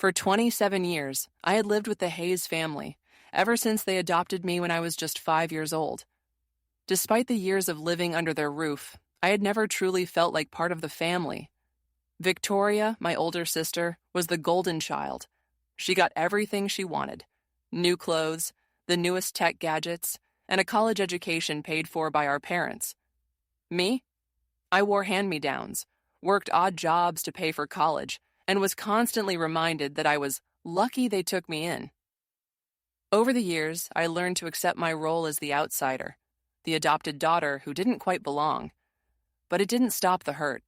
For 27 years, I had lived with the Hayes family, ever since they adopted me when I was just 5 years old. Despite the years of living under their roof, I had never truly felt like part of the family. Victoria, my older sister, was the golden child. She got everything she wanted: new clothes, the newest tech gadgets, and a college education paid for by our parents. Me? I wore hand-me-downs, worked odd jobs to pay for college, and was constantly reminded that I was lucky they took me in. Over the years, I learned to accept my role as the outsider, the adopted daughter who didn't quite belong. But it didn't stop the hurt.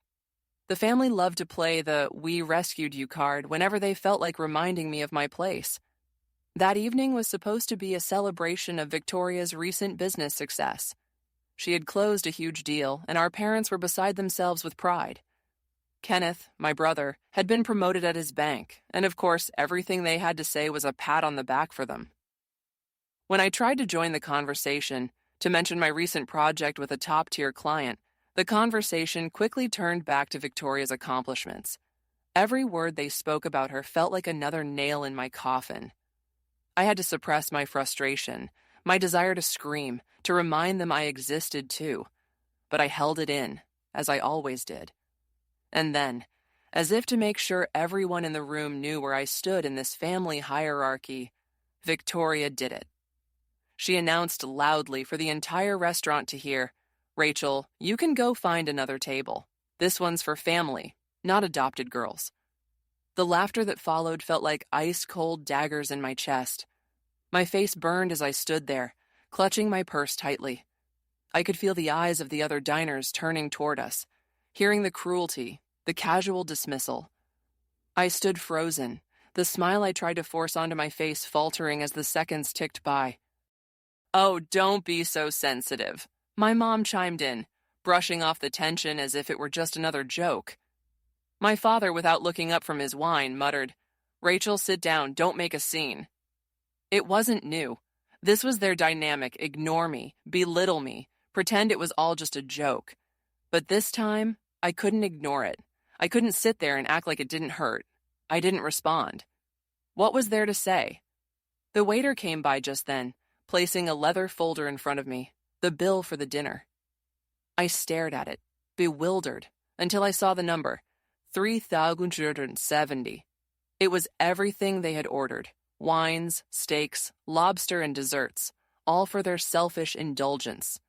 The family loved to play the "we rescued you" card whenever they felt like reminding me of my place. That evening was supposed to be a celebration of Victoria's recent business success. She had closed a huge deal, and our parents were beside themselves with pride. Kenneth, my brother, had been promoted at his bank, and of course, everything they had to say was a pat on the back for them. When I tried to join the conversation, to mention my recent project with a top-tier client, the conversation quickly turned back to Victoria's accomplishments. Every word they spoke about her felt like another nail in my coffin. I had to suppress my frustration, my desire to scream, to remind them I existed too. But I held it in, as I always did. And then, as if to make sure everyone in the room knew where I stood in this family hierarchy, Victoria did it. She announced loudly for the entire restaurant to hear, "Rachel, you can go find another table. This one's for family, not adopted girls." The laughter that followed felt like ice-cold daggers in my chest. My face burned as I stood there, clutching my purse tightly. I could feel the eyes of the other diners turning toward us, hearing the cruelty, the casual dismissal. I stood frozen, the smile I tried to force onto my face faltering as the seconds ticked by. "Oh, don't be so sensitive," my mom chimed in, brushing off the tension as if it were just another joke. My father, without looking up from his wine, muttered, "Rachel, sit down, don't make a scene." It wasn't new. This was their dynamic: ignore me, belittle me, pretend it was all just a joke. But this time, I couldn't ignore it. I couldn't sit there and act like it didn't hurt. I didn't respond. What was there to say? The waiter came by just then, placing a leather folder in front of me, the bill for the dinner. I stared at it, bewildered, until I saw the number, 3,370. It was everything they had ordered: wines, steaks, lobster, and desserts, all for their selfish indulgence.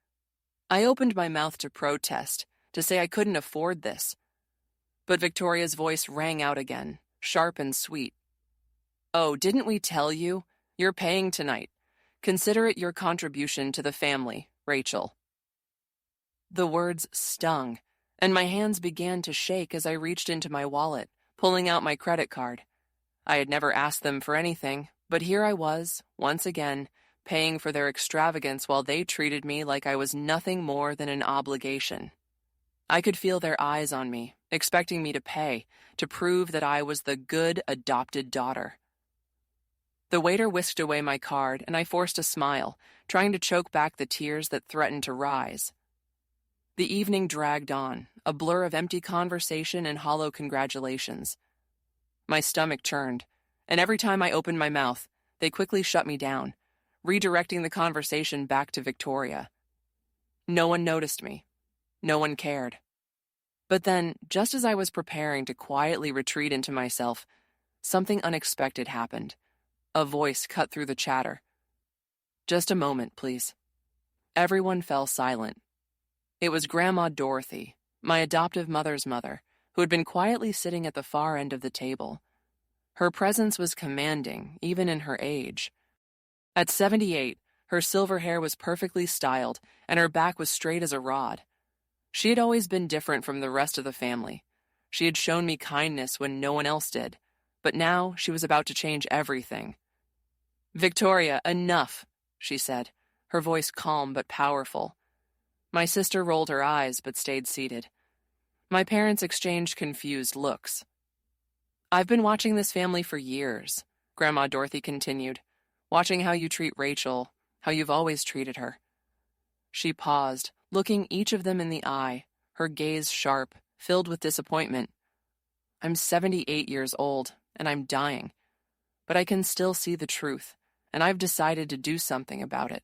I opened my mouth to protest, to say I couldn't afford this. But Victoria's voice rang out again, sharp and sweet. "Oh, didn't we tell you? You're paying tonight. Consider it your contribution to the family, Rachel." The words stung, and my hands began to shake as I reached into my wallet, pulling out my credit card. I had never asked them for anything, but here I was, once again, paying for their extravagance while they treated me like I was nothing more than an obligation. I could feel their eyes on me, expecting me to pay, to prove that I was the good adopted daughter. The waiter whisked away my card, and I forced a smile, trying to choke back the tears that threatened to rise. The evening dragged on, a blur of empty conversation and hollow congratulations. My stomach churned, and every time I opened my mouth, they quickly shut me down, redirecting the conversation back to Victoria. No one noticed me. No one cared. But then, just as I was preparing to quietly retreat into myself, something unexpected happened. A voice cut through the chatter. "Just a moment, please." Everyone fell silent. It was Grandma Dorothy, my adoptive mother's mother, who had been quietly sitting at the far end of the table. Her presence was commanding, even in her age. At 78, her silver hair was perfectly styled, and her back was straight as a rod. She had always been different from the rest of the family. She had shown me kindness when no one else did, but now she was about to change everything. "Victoria, enough," she said, her voice calm but powerful. My sister rolled her eyes but stayed seated. My parents exchanged confused looks. "I've been watching this family for years," Grandma Dorothy continued, "watching how you treat Rachel, how you've always treated her." She paused, looking each of them in the eye, her gaze sharp, filled with disappointment. "I'm 78 years old, and I'm dying. But I can still see the truth, and I've decided to do something about it.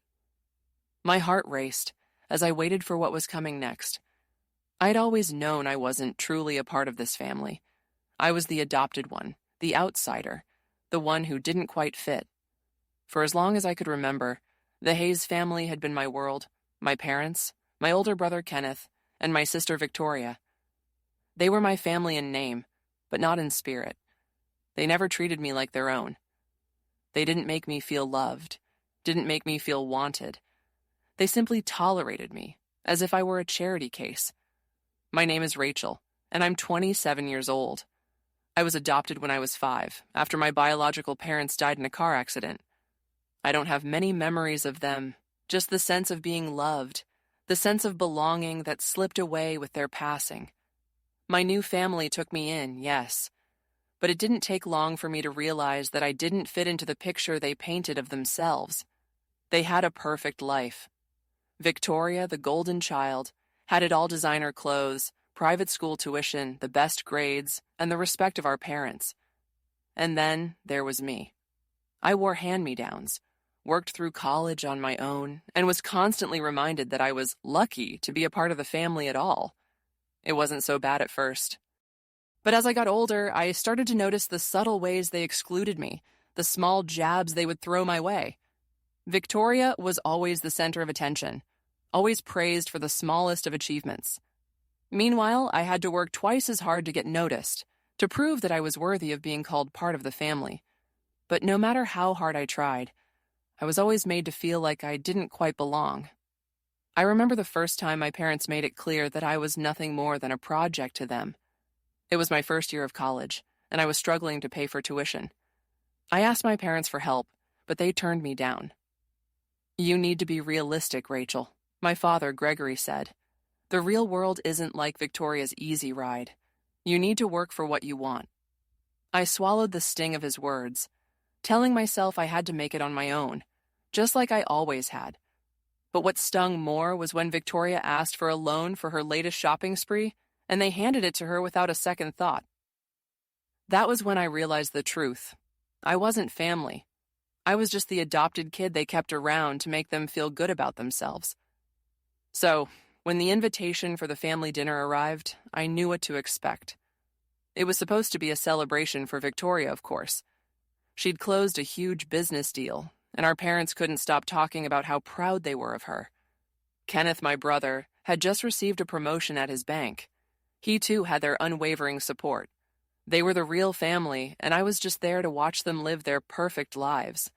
My heart raced as I waited for what was coming next. I'd always known I wasn't truly a part of this family. I was the adopted one, the outsider, the one who didn't quite fit. For as long as I could remember, the Hayes family had been my world, my parents, my older brother Kenneth, and my sister Victoria. They were my family in name, but not in spirit. They never treated me like their own. They didn't make me feel loved, didn't make me feel wanted. They simply tolerated me, as if I were a charity case. My name is Rachel, and I'm 27 years old. I was adopted when I was 5, after my biological parents died in a car accident. I don't have many memories of them, just the sense of being loved, the sense of belonging that slipped away with their passing. My new family took me in, yes, but it didn't take long for me to realize that I didn't fit into the picture they painted of themselves. They had a perfect life. Victoria, the golden child, had it all: designer clothes, private school tuition, the best grades, and the respect of our parents. And then there was me. I wore hand-me-downs, worked through college on my own, and was constantly reminded that I was lucky to be a part of the family at all. It wasn't so bad at first. But as I got older, I started to notice the subtle ways they excluded me, the small jabs they would throw my way. Victoria was always the center of attention, always praised for the smallest of achievements. Meanwhile, I had to work twice as hard to get noticed, to prove that I was worthy of being called part of the family. But no matter how hard I tried, I was always made to feel like I didn't quite belong. I remember the first time my parents made it clear that I was nothing more than a project to them. It was my first year of college, and I was struggling to pay for tuition. I asked my parents for help, but they turned me down. "You need to be realistic, Rachel," my father, Gregory, said. "The real world isn't like Victoria's easy ride. You need to work for what you want." I swallowed the sting of his words, telling myself I had to make it on my own, just like I always had. But what stung more was when Victoria asked for a loan for her latest shopping spree, and they handed it to her without a second thought. That was when I realized the truth. I wasn't family. I was just the adopted kid they kept around to make them feel good about themselves. So, when the invitation for the family dinner arrived, I knew what to expect. It was supposed to be a celebration for Victoria, of course. She'd closed a huge business deal, and our parents couldn't stop talking about how proud they were of her. Kenneth, my brother, had just received a promotion at his bank. He too had their unwavering support. They were the real family, and I was just there to watch them live their perfect lives.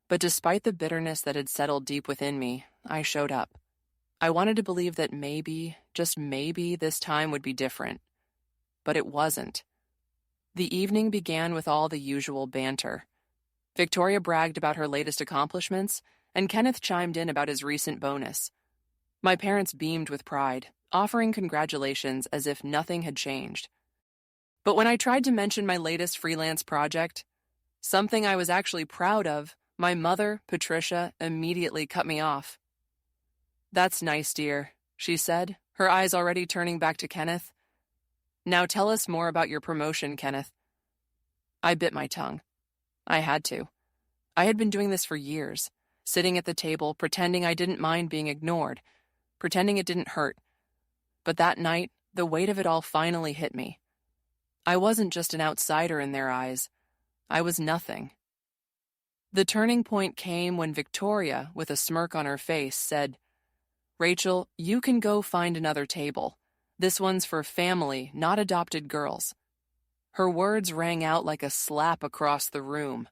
But despite the bitterness that had settled deep within me, I showed up. I wanted to believe that maybe, just maybe, this time would be different. But it wasn't. The evening began with all the usual banter. Victoria bragged about her latest accomplishments, and Kenneth chimed in about his recent bonus. My parents beamed with pride, offering congratulations as if nothing had changed. But when I tried to mention my latest freelance project, something I was actually proud of, my mother, Patricia, immediately cut me off. "That's nice, dear," she said, her eyes already turning back to Kenneth. "Now tell us more about your promotion, Kenneth." I bit my tongue. I had to. I had been doing this for years, sitting at the table, pretending I didn't mind being ignored, pretending it didn't hurt. But that night, the weight of it all finally hit me. I wasn't just an outsider in their eyes. I was nothing. The turning point came when Victoria, with a smirk on her face, said, "Rachel, you can go find another table. This one's for family, not adopted girls." Her words rang out like a slap across the room.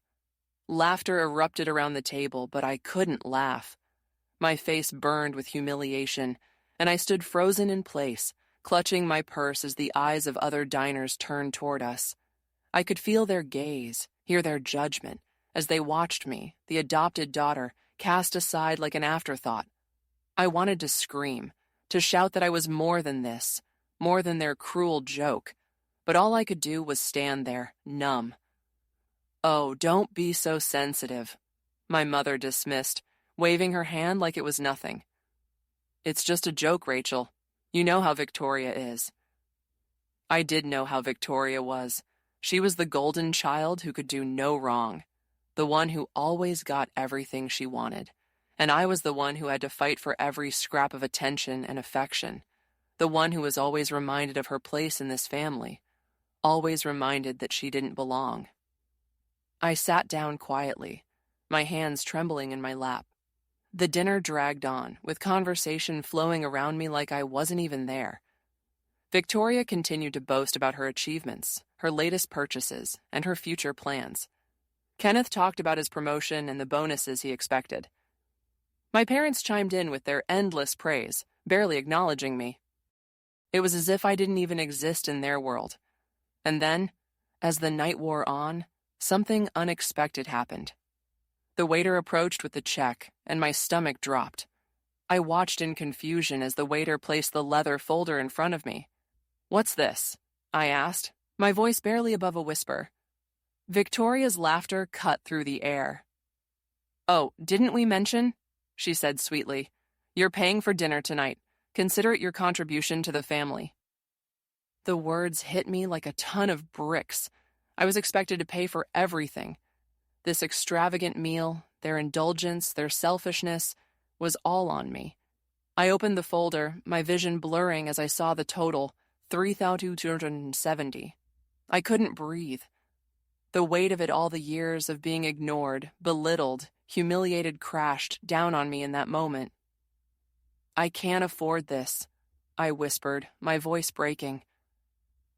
Laughter erupted around the table, but I couldn't laugh. My face burned with humiliation, and I stood frozen in place, clutching my purse as the eyes of other diners turned toward us. I could feel their gaze, hear their judgment, as they watched me, the adopted daughter, cast aside like an afterthought. I wanted to scream, to shout that I was more than this, more than their cruel joke, but all I could do was stand there, numb. "Oh, don't be so sensitive," my mother dismissed, waving her hand like it was nothing. "It's just a joke, Rachel. You know how Victoria is." I did know how Victoria was. She was the golden child who could do no wrong, the one who always got everything she wanted. And I was the one who had to fight for every scrap of attention and affection, the one who was always reminded of her place in this family, always reminded that she didn't belong. I sat down quietly, my hands trembling in my lap. The dinner dragged on, with conversation flowing around me like I wasn't even there. Victoria continued to boast about her achievements, her latest purchases, and her future plans. Kenneth talked about his promotion and the bonuses he expected. My parents chimed in with their endless praise, barely acknowledging me. It was as if I didn't even exist in their world. And then, as the night wore on, something unexpected happened. The waiter approached with the check, and my stomach dropped. I watched in confusion as the waiter placed the leather folder in front of me. "What's this?" I asked, my voice barely above a whisper. Victoria's laughter cut through the air. "Oh, didn't we mention?" she said sweetly. "You're paying for dinner tonight. Consider it your contribution to the family." The words hit me like a ton of bricks. I was expected to pay for everything. This extravagant meal, their indulgence, their selfishness, was all on me. I opened the folder, my vision blurring as I saw the total, $3,270. I couldn't breathe. The weight of it all, the years of being ignored, belittled, humiliated, crashed down on me in that moment. "I can't afford this," I whispered, my voice breaking.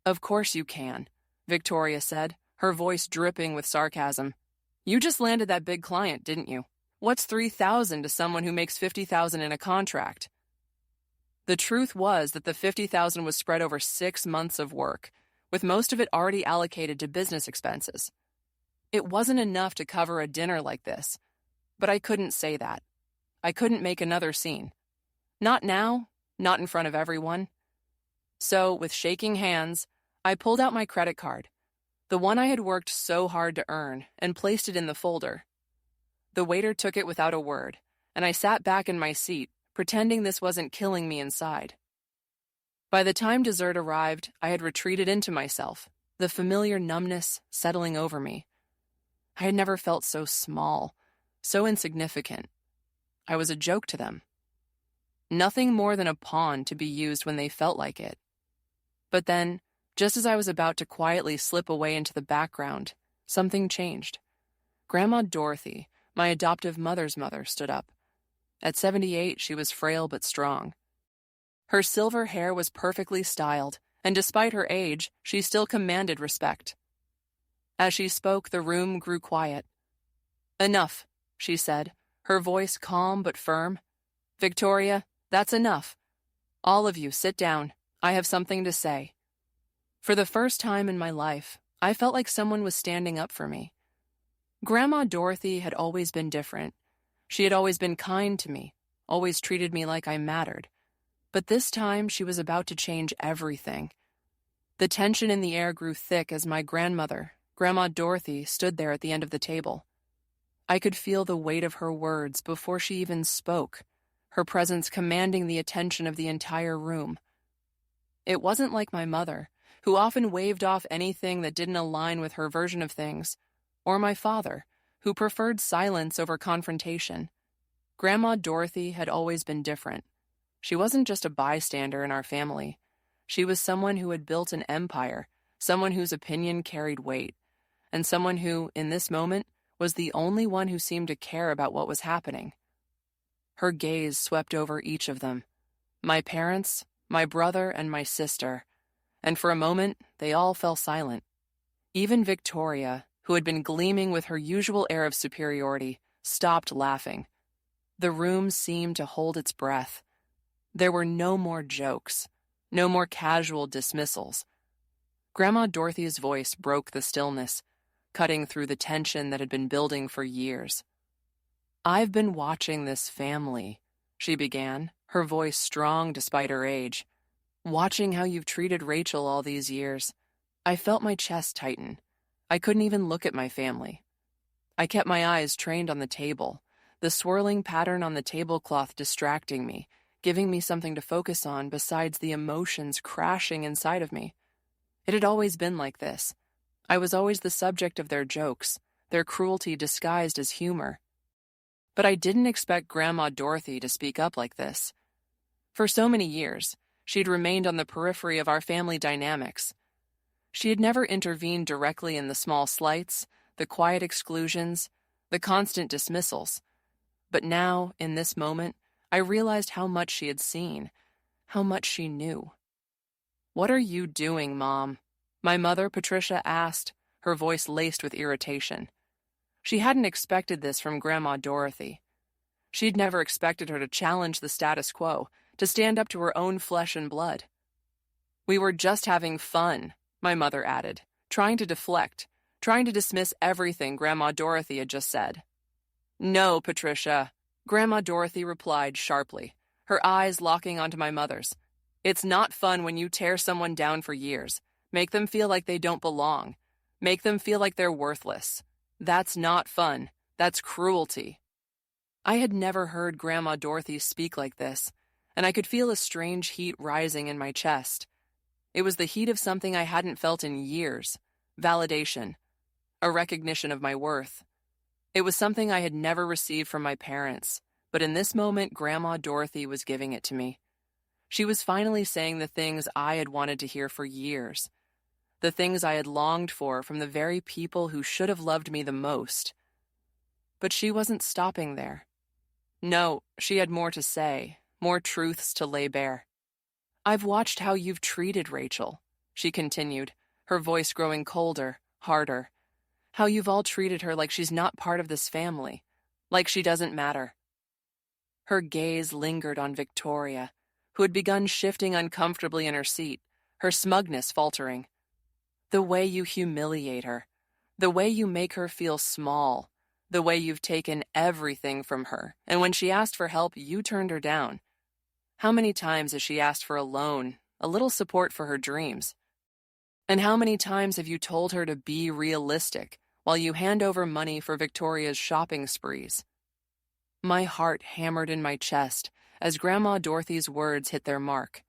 "Of course you can," Victoria said, her voice dripping with sarcasm. "You just landed that big client, didn't you? What's $3,000 to someone who makes $50,000 in a contract?" The truth was that the $50,000 was spread over 6 months of work, with most of it already allocated to business expenses. It wasn't enough to cover a dinner like this, but I couldn't say that. I couldn't make another scene. Not now, not in front of everyone. So, with shaking hands, I pulled out my credit card, the one I had worked so hard to earn, and placed it in the folder. The waiter took it without a word, and I sat back in my seat, pretending this wasn't killing me inside. By the time dessert arrived, I had retreated into myself, the familiar numbness settling over me. I had never felt so small, so insignificant. I was a joke to them. Nothing more than a pawn to be used when they felt like it. But then, just as I was about to quietly slip away into the background, something changed. Grandma Dorothy, my adoptive mother's mother, stood up. At 78, she was frail but strong. Her silver hair was perfectly styled, and despite her age, she still commanded respect. As she spoke, the room grew quiet. "Enough," she said, her voice calm but firm. "Victoria, that's enough. All of you, sit down. I have something to say." For the first time in my life, I felt like someone was standing up for me. Grandma Dorothy had always been different. She had always been kind to me, always treated me like I mattered. But this time, she was about to change everything. The tension in the air grew thick as my grandmother, Grandma Dorothy, stood there at the end of the table. I could feel the weight of her words before she even spoke, her presence commanding the attention of the entire room. It wasn't like my mother, who often waved off anything that didn't align with her version of things, or my father, who preferred silence over confrontation. Grandma Dorothy had always been different. She wasn't just a bystander in our family. She was someone who had built an empire, someone whose opinion carried weight, and someone who, in this moment, was the only one who seemed to care about what was happening. Her gaze swept over each of them, my parents, my brother, and my sister, and for a moment, they all fell silent. Even Victoria, who had been gleaming with her usual air of superiority, stopped laughing. The room seemed to hold its breath. There were no more jokes, no more casual dismissals. Grandma Dorothy's voice broke the stillness, cutting through the tension that had been building for years. "I've been watching this family," she began, her voice strong despite her age. "Watching how you've treated Rachel all these years. I felt my chest tighten. I couldn't even look at my family. I kept my eyes trained on the table, the swirling pattern on the tablecloth distracting me, giving me something to focus on besides the emotions crashing inside of me. It had always been like this. I was always the subject of their jokes, their cruelty disguised as humor. But I didn't expect Grandma Dorothy to speak up like this. For so many years, she'd remained on the periphery of our family dynamics. She had never intervened directly in the small slights, the quiet exclusions, the constant dismissals. But now, in this moment, I realized how much she had seen, how much she knew. "What are you doing, Mom?" my mother, Patricia, asked, her voice laced with irritation. She hadn't expected this from Grandma Dorothy. She'd never expected her to challenge the status quo, to stand up to her own flesh and blood. "We were just having fun," my mother added, trying to deflect, trying to dismiss everything Grandma Dorothy had just said. "No, Patricia," Grandma Dorothy replied sharply, her eyes locking onto my mother's. "It's not fun when you tear someone down for years, make them feel like they don't belong, make them feel like they're worthless. That's not fun. That's cruelty." I had never heard Grandma Dorothy speak like this, and I could feel a strange heat rising in my chest. It was the heat of something I hadn't felt in years, validation, a recognition of my worth. It was something I had never received from my parents, but in this moment, Grandma Dorothy was giving it to me. She was finally saying the things I had wanted to hear for years, the things I had longed for from the very people who should have loved me the most. But she wasn't stopping there. No, she had more to say, more truths to lay bare. "I've watched how you've treated Rachel," she continued, her voice growing colder, harder. "How you've all treated her like she's not part of this family, like she doesn't matter." Her gaze lingered on Victoria, who had begun shifting uncomfortably in her seat, her smugness faltering. "The way you humiliate her, the way you make her feel small, the way you've taken everything from her, and when she asked for help, you turned her down. How many times has she asked for a loan, a little support for her dreams? And how many times have you told her to be realistic while you hand over money for Victoria's shopping sprees?" My heart hammered in my chest as Grandma Dorothy's words hit their mark.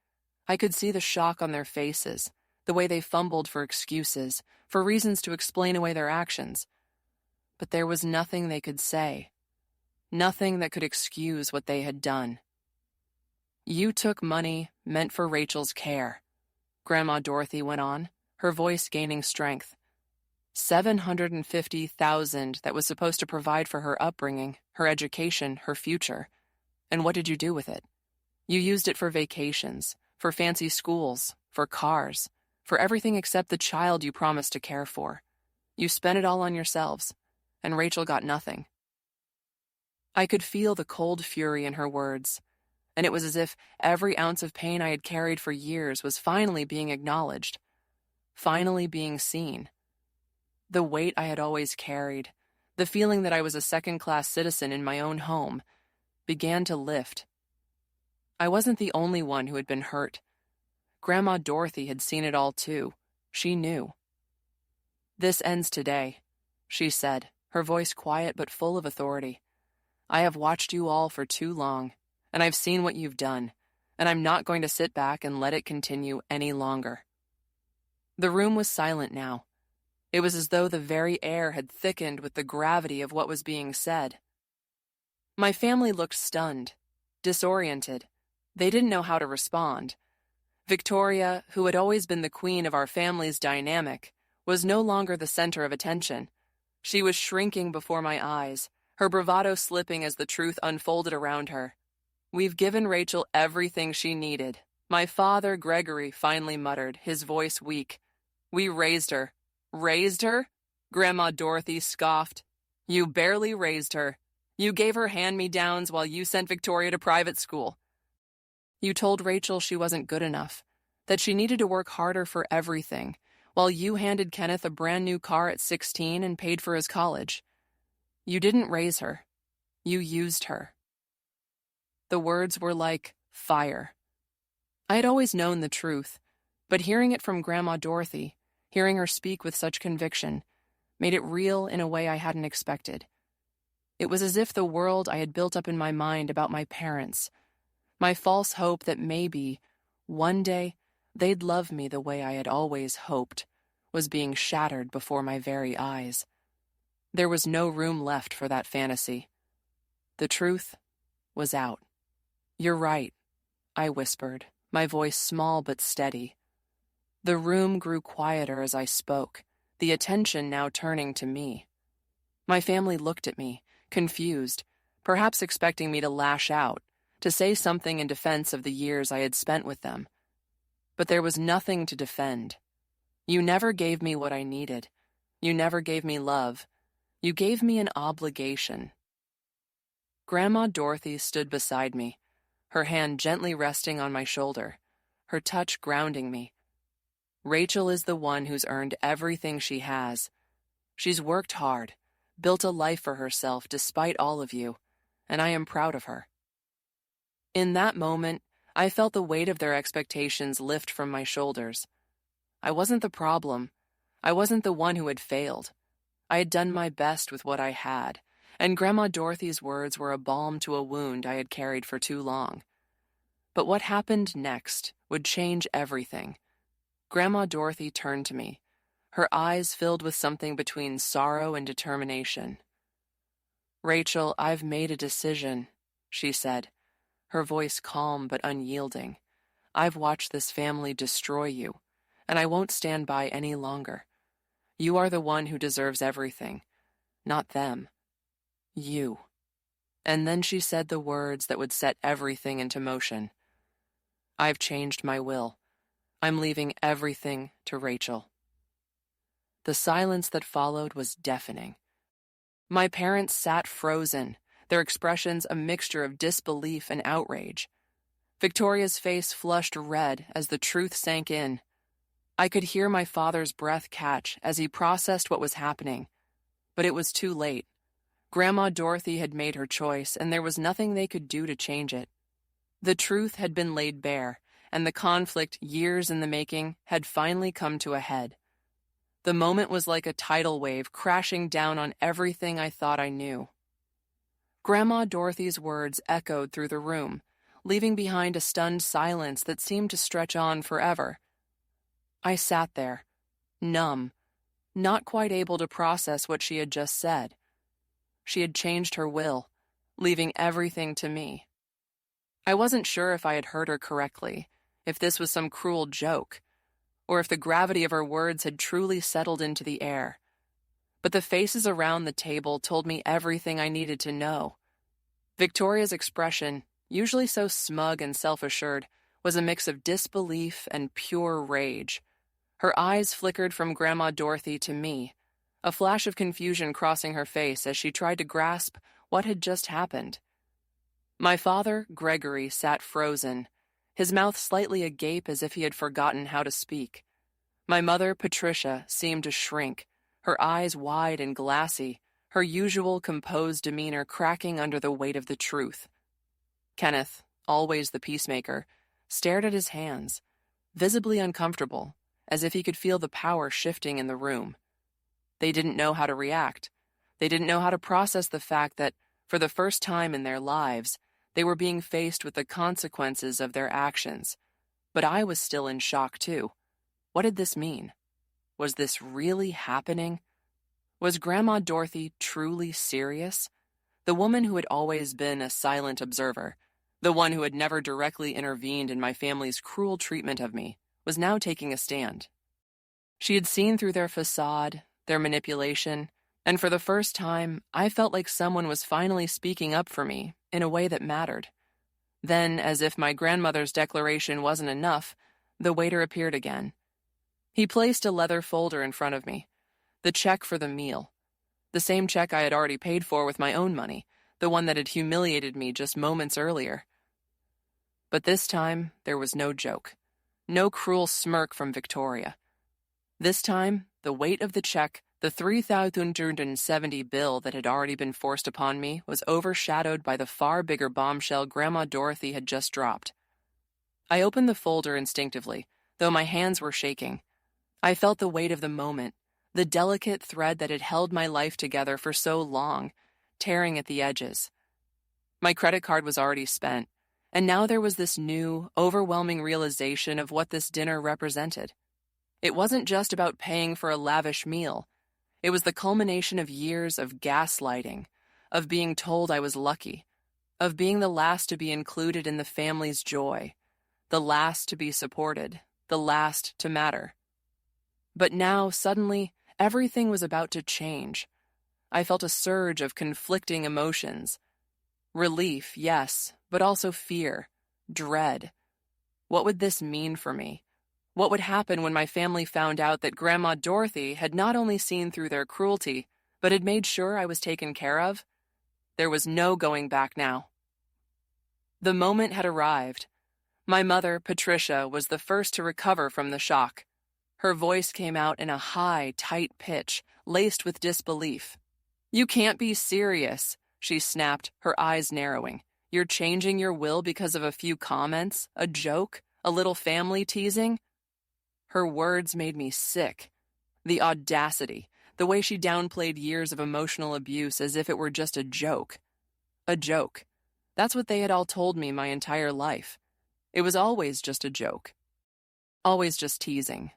I could see the shock on their faces, the way they fumbled for excuses, for reasons to explain away their actions. But there was nothing they could say, nothing that could excuse what they had done. "You took money meant for Rachel's care," Grandma Dorothy went on, her voice gaining strength. $750,000 that was supposed to provide for her upbringing, her education, her future. And what did you do with it? You used it for vacations, for fancy schools, for cars, for everything except the child you promised to care for. You spent it all on yourselves, and Rachel got nothing. I could feel the cold fury in her words, and it was as if every ounce of pain I had carried for years was finally being acknowledged, finally being seen. The weight I had always carried, the feeling that I was a second-class citizen in my own home, began to lift. I wasn't the only one who had been hurt. Grandma Dorothy had seen it all too. She knew. "This ends today," she said, her voice quiet but full of authority. "I have watched you all for too long, and I've seen what you've done, and I'm not going to sit back and let it continue any longer." The room was silent now. It was as though the very air had thickened with the gravity of what was being said. My family looked stunned, disoriented. They didn't know how to respond. Victoria, who had always been the queen of our family's dynamic, was no longer the center of attention. She was shrinking before my eyes, her bravado slipping as the truth unfolded around her. "We've given Rachel everything she needed," my father, Gregory, finally muttered, his voice weak. "We raised her." "Raised her?" Grandma Dorothy scoffed. "You barely raised her. You gave her hand-me-downs while you sent Victoria to private school. You told Rachel she wasn't good enough, that she needed to work harder for everything, while you handed Kenneth a brand new car at 16 and paid for his college. You didn't raise her. You used her." The words were like fire. I had always known the truth, but hearing it from Grandma Dorothy, hearing her speak with such conviction, made it real in a way I hadn't expected. It was as if the world I had built up in my mind about my parents, my false hope that maybe, one day, they'd love me the way I had always hoped, was being shattered before my very eyes. There was no room left for that fantasy. The truth was out. "You're right," I whispered, my voice small but steady. The room grew quieter as I spoke, the attention now turning to me. My family looked at me, confused, perhaps expecting me to lash out, to say something in defense of the years I had spent with them. But there was nothing to defend. You never gave me what I needed. You never gave me love. You gave me an obligation. Grandma Dorothy stood beside me, her hand gently resting on my shoulder, her touch grounding me. "Rachel is the one who's earned everything she has. She's worked hard, built a life for herself despite all of you, and I am proud of her." In that moment, I felt the weight of their expectations lift from my shoulders. I wasn't the problem. I wasn't the one who had failed. I had done my best with what I had, and Grandma Dorothy's words were a balm to a wound I had carried for too long. But what happened next would change everything. Grandma Dorothy turned to me, her eyes filled with something between sorrow and determination. "Rachel, I've made a decision," she said, her voice calm but unyielding. "I've watched this family destroy you, and I won't stand by any longer. You are the one who deserves everything, not them. You." And then she said the words that would set everything into motion. "I've changed my will. I'm leaving everything to Rachel." The silence that followed was deafening. My parents sat frozen, their expressions a mixture of disbelief and outrage. Victoria's face flushed red as the truth sank in. I could hear my father's breath catch as he processed what was happening. But it was too late. Grandma Dorothy had made her choice, and there was nothing they could do to change it. The truth had been laid bare, and the conflict, years in the making, had finally come to a head. The moment was like a tidal wave crashing down on everything I thought I knew. Grandma Dorothy's words echoed through the room, leaving behind a stunned silence that seemed to stretch on forever. I sat there, numb, not quite able to process what she had just said. She had changed her will, leaving everything to me. I wasn't sure if I had heard her correctly, if this was some cruel joke, or if the gravity of her words had truly settled into the air. But the faces around the table told me everything I needed to know. Victoria's expression, usually so smug and self-assured, was a mix of disbelief and pure rage. Her eyes flickered from Grandma Dorothy to me, a flash of confusion crossing her face as she tried to grasp what had just happened. My father, Gregory, sat frozen, his mouth slightly agape as if he had forgotten how to speak. My mother, Patricia, seemed to shrink, her eyes wide and glassy, her usual composed demeanor cracking under the weight of the truth. Kenneth, always the peacemaker, stared at his hands, visibly uncomfortable, as if he could feel the power shifting in the room. They didn't know how to react. They didn't know how to process the fact that, for the first time in their lives, they were being faced with the consequences of their actions. But I was still in shock, too. What did this mean? Was this really happening? Was Grandma Dorothy truly serious? The woman who had always been a silent observer, the one who had never directly intervened in my family's cruel treatment of me, was now taking a stand. She had seen through their facade, their manipulation, and for the first time, I felt like someone was finally speaking up for me in a way that mattered. Then, as if my grandmother's declaration wasn't enough, the waiter appeared again. He placed a leather folder in front of me, the check for the meal, the same check I had already paid for with my own money, the one that had humiliated me just moments earlier. But this time, there was no joke. No cruel smirk from Victoria. This time, the weight of the check, the $3,370 bill that had already been forced upon me, was overshadowed by the far bigger bombshell Grandma Dorothy had just dropped. I opened the folder instinctively, though my hands were shaking. I felt the weight of the moment, the delicate thread that had held my life together for so long, tearing at the edges. My credit card was already spent, and now there was this new, overwhelming realization of what this dinner represented. It wasn't just about paying for a lavish meal. It was the culmination of years of gaslighting, of being told I was lucky, of being the last to be included in the family's joy, the last to be supported, the last to matter. But now, suddenly, everything was about to change. I felt a surge of conflicting emotions. Relief, yes, but also fear, dread. What would this mean for me? What would happen when my family found out that Grandma Dorothy had not only seen through their cruelty, but had made sure I was taken care of? There was no going back now. The moment had arrived. My mother, Patricia, was the first to recover from the shock. Her voice came out in a high, tight pitch, laced with disbelief. "You can't be serious," she snapped, her eyes narrowing. "You're changing your will because of a few comments, a joke, a little family teasing?" Her words made me sick. The audacity, the way she downplayed years of emotional abuse as if it were just a joke. A joke. That's what they had all told me my entire life. It was always just a joke. Always just teasing.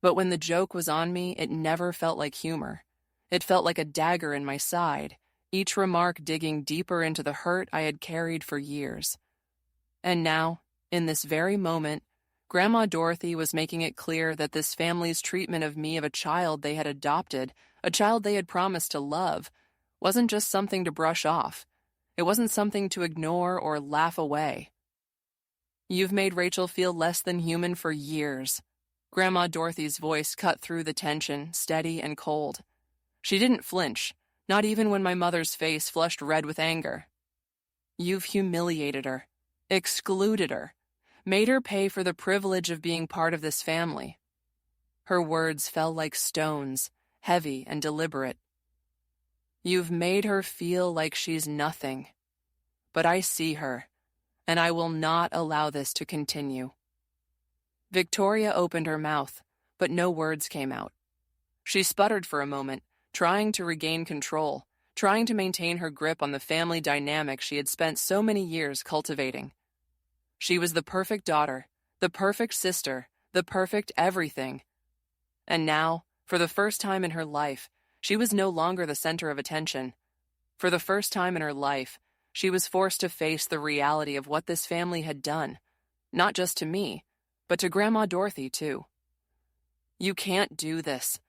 But when the joke was on me, it never felt like humor. It felt like a dagger in my side, each remark digging deeper into the hurt I had carried for years. And now, in this very moment, Grandma Dorothy was making it clear that this family's treatment of me of a child they had adopted, a child they had promised to love, wasn't just something to brush off. It wasn't something to ignore or laugh away. "You've made Rachel feel less than human for years." Grandma Dorothy's voice cut through the tension, steady and cold. She didn't flinch, not even when my mother's face flushed red with anger. "You've humiliated her, excluded her, made her pay for the privilege of being part of this family." Her words fell like stones, heavy and deliberate. "You've made her feel like she's nothing. But I see her, and I will not allow this to continue." Victoria opened her mouth, but no words came out. She sputtered for a moment, trying to regain control, trying to maintain her grip on the family dynamic she had spent so many years cultivating. She was the perfect daughter, the perfect sister, the perfect everything. And now, for the first time in her life, she was no longer the center of attention. For the first time in her life, she was forced to face the reality of what this family had done, not just to me, but to Grandma Dorothy, too. "You can't do this,"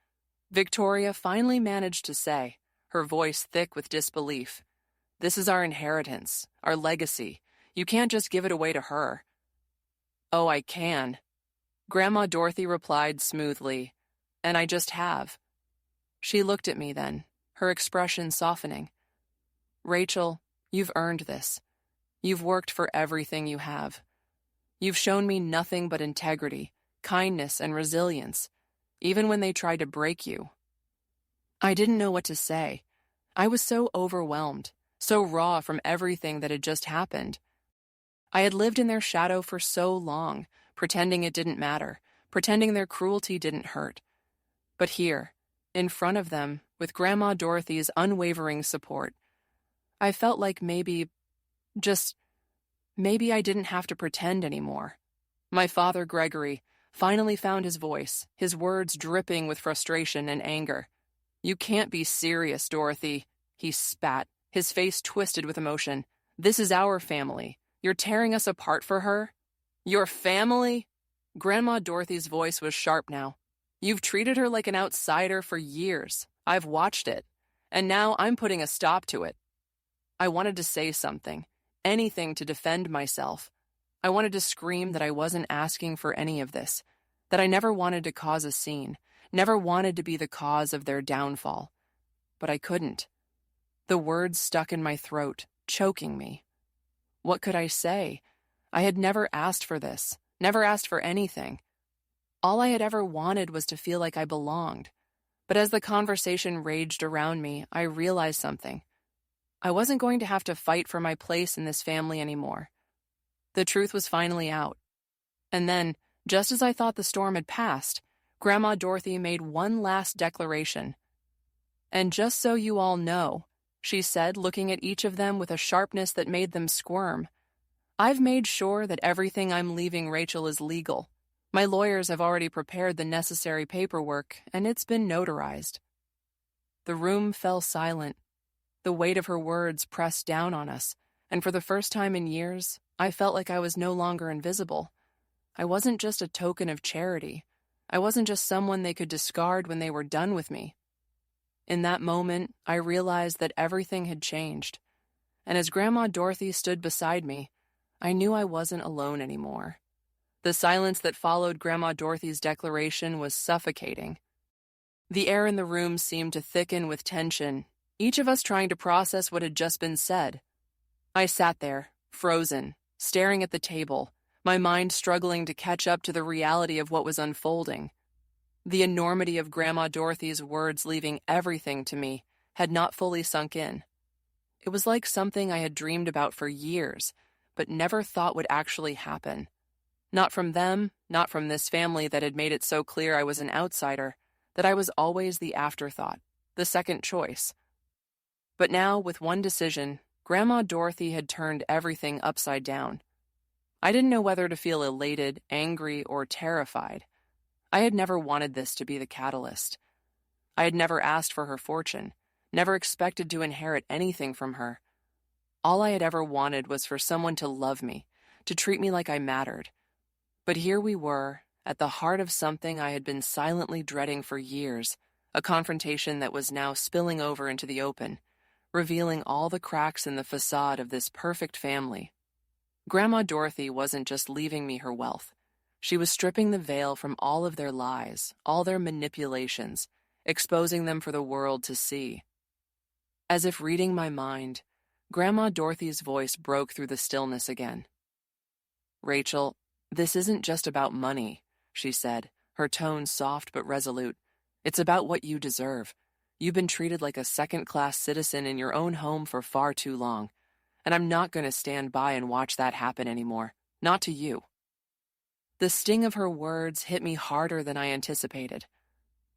Victoria finally managed to say, her voice thick with disbelief. "This is our inheritance, our legacy. You can't just give it away to her." "Oh, I can," Grandma Dorothy replied smoothly, "and I just have." She looked at me then, her expression softening. "Rachel, you've earned this. You've worked for everything you have. You've shown me nothing but integrity, kindness, and resilience, even when they tried to break you." I didn't know what to say. I was so overwhelmed, so raw from everything that had just happened. I had lived in their shadow for so long, pretending it didn't matter, pretending their cruelty didn't hurt. But here, in front of them, with Grandma Dorothy's unwavering support, I felt like maybe I didn't have to pretend anymore. My father, Gregory, finally found his voice, his words dripping with frustration and anger. "You can't be serious, Dorothy," he spat, his face twisted with emotion. "This is our family. You're tearing us apart for her?" "Your family?" Grandma Dorothy's voice was sharp now. "You've treated her like an outsider for years. I've watched it. And now I'm putting a stop to it." I wanted to say something, anything to defend myself. I wanted to scream that I wasn't asking for any of this, that I never wanted to cause a scene, never wanted to be the cause of their downfall. But I couldn't. The words stuck in my throat, choking me. What could I say? I had never asked for this, never asked for anything. All I had ever wanted was to feel like I belonged. But as the conversation raged around me, I realized something. I wasn't going to have to fight for my place in this family anymore. The truth was finally out. And then, just as I thought the storm had passed, Grandma Dorothy made one last declaration. "And just so you all know," she said, looking at each of them with a sharpness that made them squirm, "I've made sure that everything I'm leaving Rachel is legal. My lawyers have already prepared the necessary paperwork, and it's been notarized. The room fell silent. The weight of her words pressed down on us, and for the first time in years, I felt like I was no longer invisible. I wasn't just a token of charity. I wasn't just someone they could discard when they were done with me. In that moment, I realized that everything had changed. And as Grandma Dorothy stood beside me, I knew I wasn't alone anymore. The silence that followed Grandma Dorothy's declaration was suffocating. The air in the room seemed to thicken with tension, each of us trying to process what had just been said. I sat there, frozen, staring at the table, my mind struggling to catch up to the reality of what was unfolding. The enormity of Grandma Dorothy's words leaving everything to me had not fully sunk in. It was like something I had dreamed about for years, but never thought would actually happen. Not from them, not from this family that had made it so clear I was an outsider, that I was always the afterthought, the second choice. But now, with one decision, Grandma Dorothy had turned everything upside down. I didn't know whether to feel elated, angry, or terrified. I had never wanted this to be the catalyst. I had never asked for her fortune, never expected to inherit anything from her. All I had ever wanted was for someone to love me, to treat me like I mattered. But here we were, at the heart of something I had been silently dreading for years, a confrontation that was now spilling over into the open, revealing all the cracks in the facade of this perfect family. Grandma Dorothy wasn't just leaving me her wealth. She was stripping the veil from all of their lies, all their manipulations, exposing them for the world to see. As if reading my mind, Grandma Dorothy's voice broke through the stillness again. "Rachel, this isn't just about money," she said, her tone soft but resolute. "It's about what you deserve. You've been treated like a second-class citizen in your own home for far too long, and I'm not going to stand by and watch that happen anymore. Not to you." The sting of her words hit me harder than I anticipated.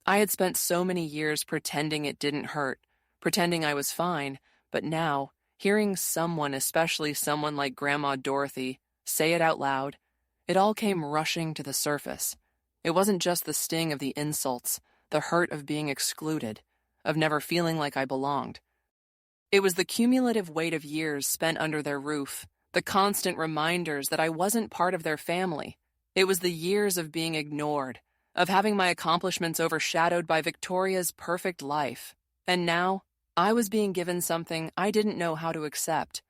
I had spent so many years pretending it didn't hurt, pretending I was fine, but now, hearing someone, especially someone like Grandma Dorothy, say it out loud, it all came rushing to the surface. It wasn't just the sting of the insults, the hurt of being excluded, of never feeling like I belonged. It was the cumulative weight of years spent under their roof, the constant reminders that I wasn't part of their family. It was the years of being ignored, of having my accomplishments overshadowed by Victoria's perfect life. And now, I was being given something I didn't know how to accept.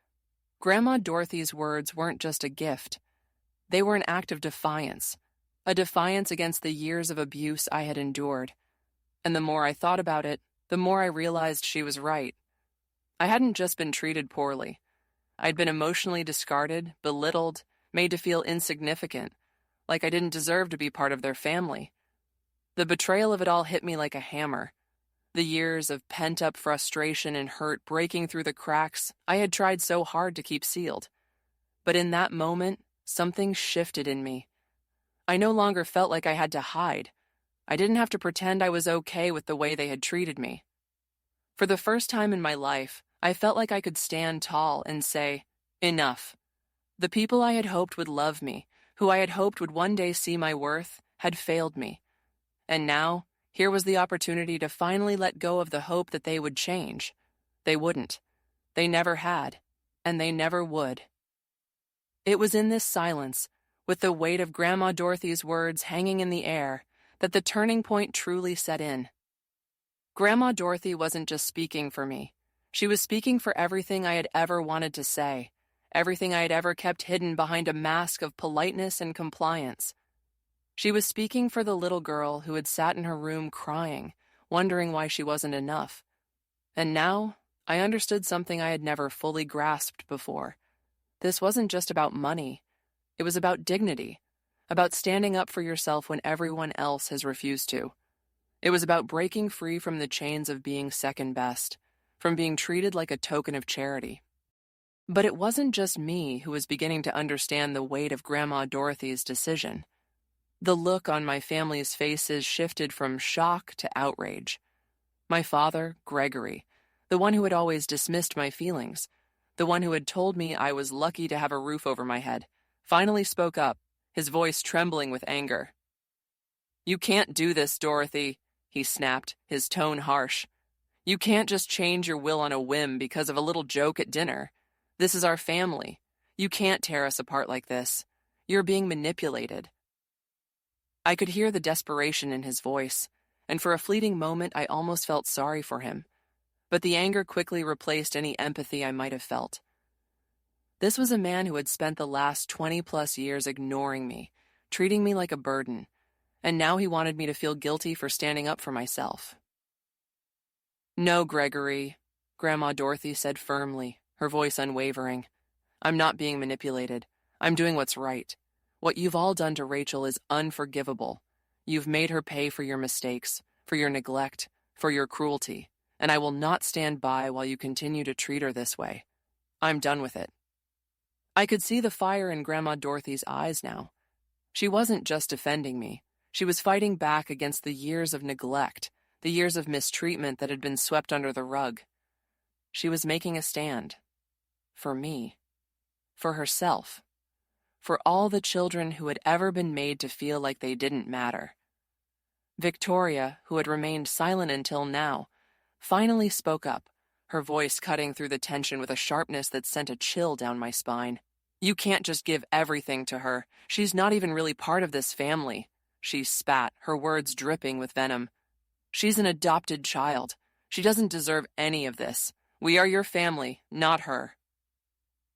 Grandma Dorothy's words weren't just a gift. They were an act of defiance, a defiance against the years of abuse I had endured. And the more I thought about it, the more I realized she was right. I hadn't just been treated poorly. I'd been emotionally discarded, belittled, made to feel insignificant, like I didn't deserve to be part of their family. The betrayal of it all hit me like a hammer. The years of pent-up frustration and hurt breaking through the cracks I had tried so hard to keep sealed. But in that moment, something shifted in me. I no longer felt like I had to hide. I didn't have to pretend I was okay with the way they had treated me. For the first time in my life, I felt like I could stand tall and say, "Enough." The people I had hoped would love me, who I had hoped would one day see my worth, had failed me. And now, here was the opportunity to finally let go of the hope that they would change. They wouldn't. They never had, and they never would. It was in this silence, with the weight of Grandma Dorothy's words hanging in the air, that the turning point truly set in. Grandma Dorothy wasn't just speaking for me. She was speaking for everything I had ever wanted to say, everything I had ever kept hidden behind a mask of politeness and compliance. She was speaking for the little girl who had sat in her room crying, wondering why she wasn't enough. And now, I understood something I had never fully grasped before. This wasn't just about money. It was about dignity, about standing up for yourself when everyone else has refused to. It was about breaking free from the chains of being second best, from being treated like a token of charity. But it wasn't just me who was beginning to understand the weight of Grandma Dorothy's decision. The look on my family's faces shifted from shock to outrage. My father, Gregory, the one who had always dismissed my feelings, the one who had told me I was lucky to have a roof over my head, finally spoke up, his voice trembling with anger. "You can't do this, Dorothy," he snapped, his tone harsh. "You can't just change your will on a whim because of a little joke at dinner. This is our family. You can't tear us apart like this. You're being manipulated." I could hear the desperation in his voice, and for a fleeting moment I almost felt sorry for him. But the anger quickly replaced any empathy I might have felt. This was a man who had spent the last 20-plus years ignoring me, treating me like a burden, and now he wanted me to feel guilty for standing up for myself. "No, Gregory," Grandma Dorothy said firmly, her voice unwavering. "I'm not being manipulated. I'm doing what's right. What you've all done to Rachel is unforgivable. You've made her pay for your mistakes, for your neglect, for your cruelty, and I will not stand by while you continue to treat her this way. I'm done with it." I could see the fire in Grandma Dorothy's eyes now. She wasn't just defending me. She was fighting back against the years of neglect, the years of mistreatment that had been swept under the rug. She was making a stand. For me. For herself. For all the children who had ever been made to feel like they didn't matter. Victoria, who had remained silent until now, finally spoke up, her voice cutting through the tension with a sharpness that sent a chill down my spine. "You can't just give everything to her. She's not even really part of this family." She spat, her words dripping with venom. "She's an adopted child. She doesn't deserve any of this. We are your family, not her."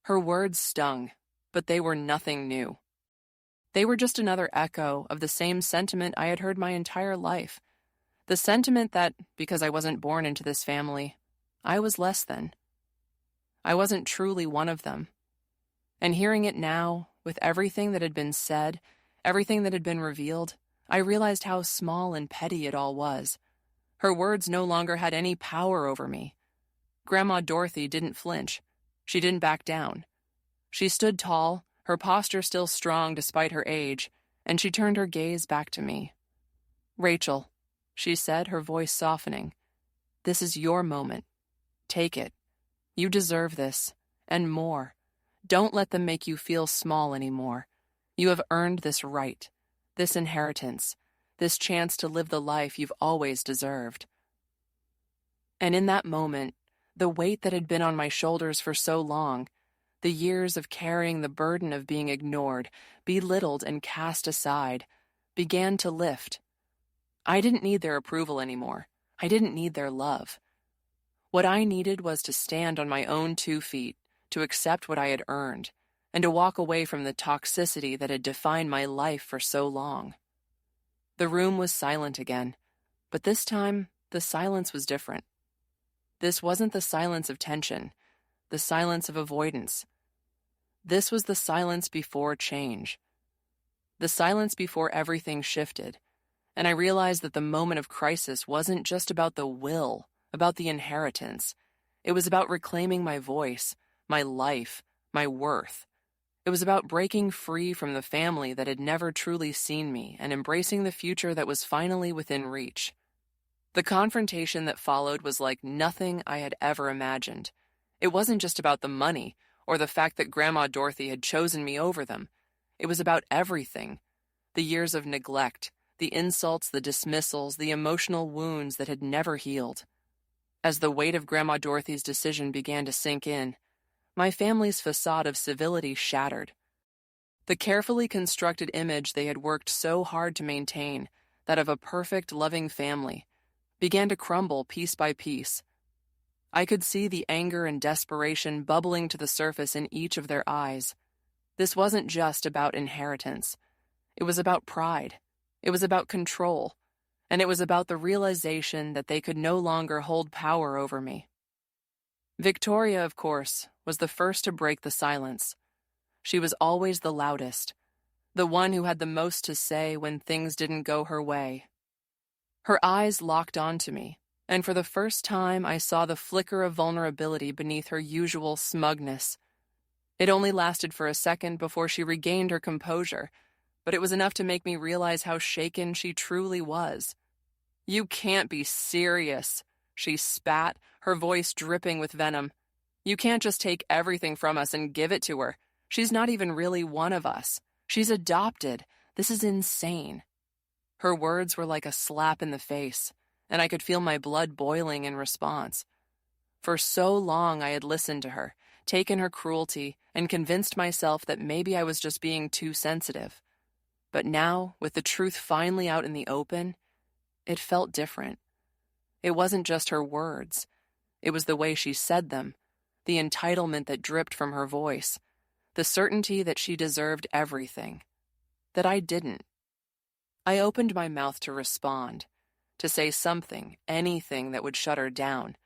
Her words stung, but they were nothing new. They were just another echo of the same sentiment I had heard my entire life. The sentiment that, because I wasn't born into this family, I was less than. I wasn't truly one of them. And hearing it now, with everything that had been said, everything that had been revealed, I realized how small and petty it all was. Her words no longer had any power over me. Grandma Dorothy didn't flinch. She didn't back down. She stood tall, her posture still strong despite her age, and she turned her gaze back to me. "Rachel," she said, her voice softening, "this is your moment. Take it. You deserve this, and more. Don't let them make you feel small anymore. You have earned this right, this inheritance, this chance to live the life you've always deserved." And in that moment, the weight that had been on my shoulders for so long, the years of carrying the burden of being ignored, belittled, and cast aside, began to lift. I didn't need their approval anymore. I didn't need their love. What I needed was to stand on my own 2 feet, to accept what I had earned, and to walk away from the toxicity that had defined my life for so long. The room was silent again, but this time the silence was different. This wasn't the silence of tension, the silence of avoidance. This was the silence before change. The silence before everything shifted, and I realized that the moment of crisis wasn't just about the will, about the inheritance. It was about reclaiming my voice, my life, my worth. It was about breaking free from the family that had never truly seen me and embracing the future that was finally within reach. The confrontation that followed was like nothing I had ever imagined. It wasn't just about the money or the fact that Grandma Dorothy had chosen me over them. It was about everything. The years of neglect, the insults, the dismissals, the emotional wounds that had never healed. As the weight of Grandma Dorothy's decision began to sink in, my family's facade of civility shattered. The carefully constructed image they had worked so hard to maintain, that of a perfect, loving family, began to crumble piece by piece. I could see the anger and desperation bubbling to the surface in each of their eyes. This wasn't just about inheritance. It was about pride. It was about control. And it was about the realization that they could no longer hold power over me. Victoria, of course, was the first to break the silence. She was always the loudest, the one who had the most to say when things didn't go her way. Her eyes locked onto me, and for the first time I saw the flicker of vulnerability beneath her usual smugness. It only lasted for a second before she regained her composure, but it was enough to make me realize how shaken she truly was. "You can't be serious," she spat, her voice dripping with venom. "You can't just take everything from us and give it to her. She's not even really one of us. She's adopted. This is insane." Her words were like a slap in the face, and I could feel my blood boiling in response. For so long I had listened to her, taken her cruelty, and convinced myself that maybe I was just being too sensitive. But now, with the truth finally out in the open, it felt different. It wasn't just her words. It was the way she said them, the entitlement that dripped from her voice, the certainty that she deserved everything, that I didn't. I opened my mouth to respond, to say something, anything that would shut her down.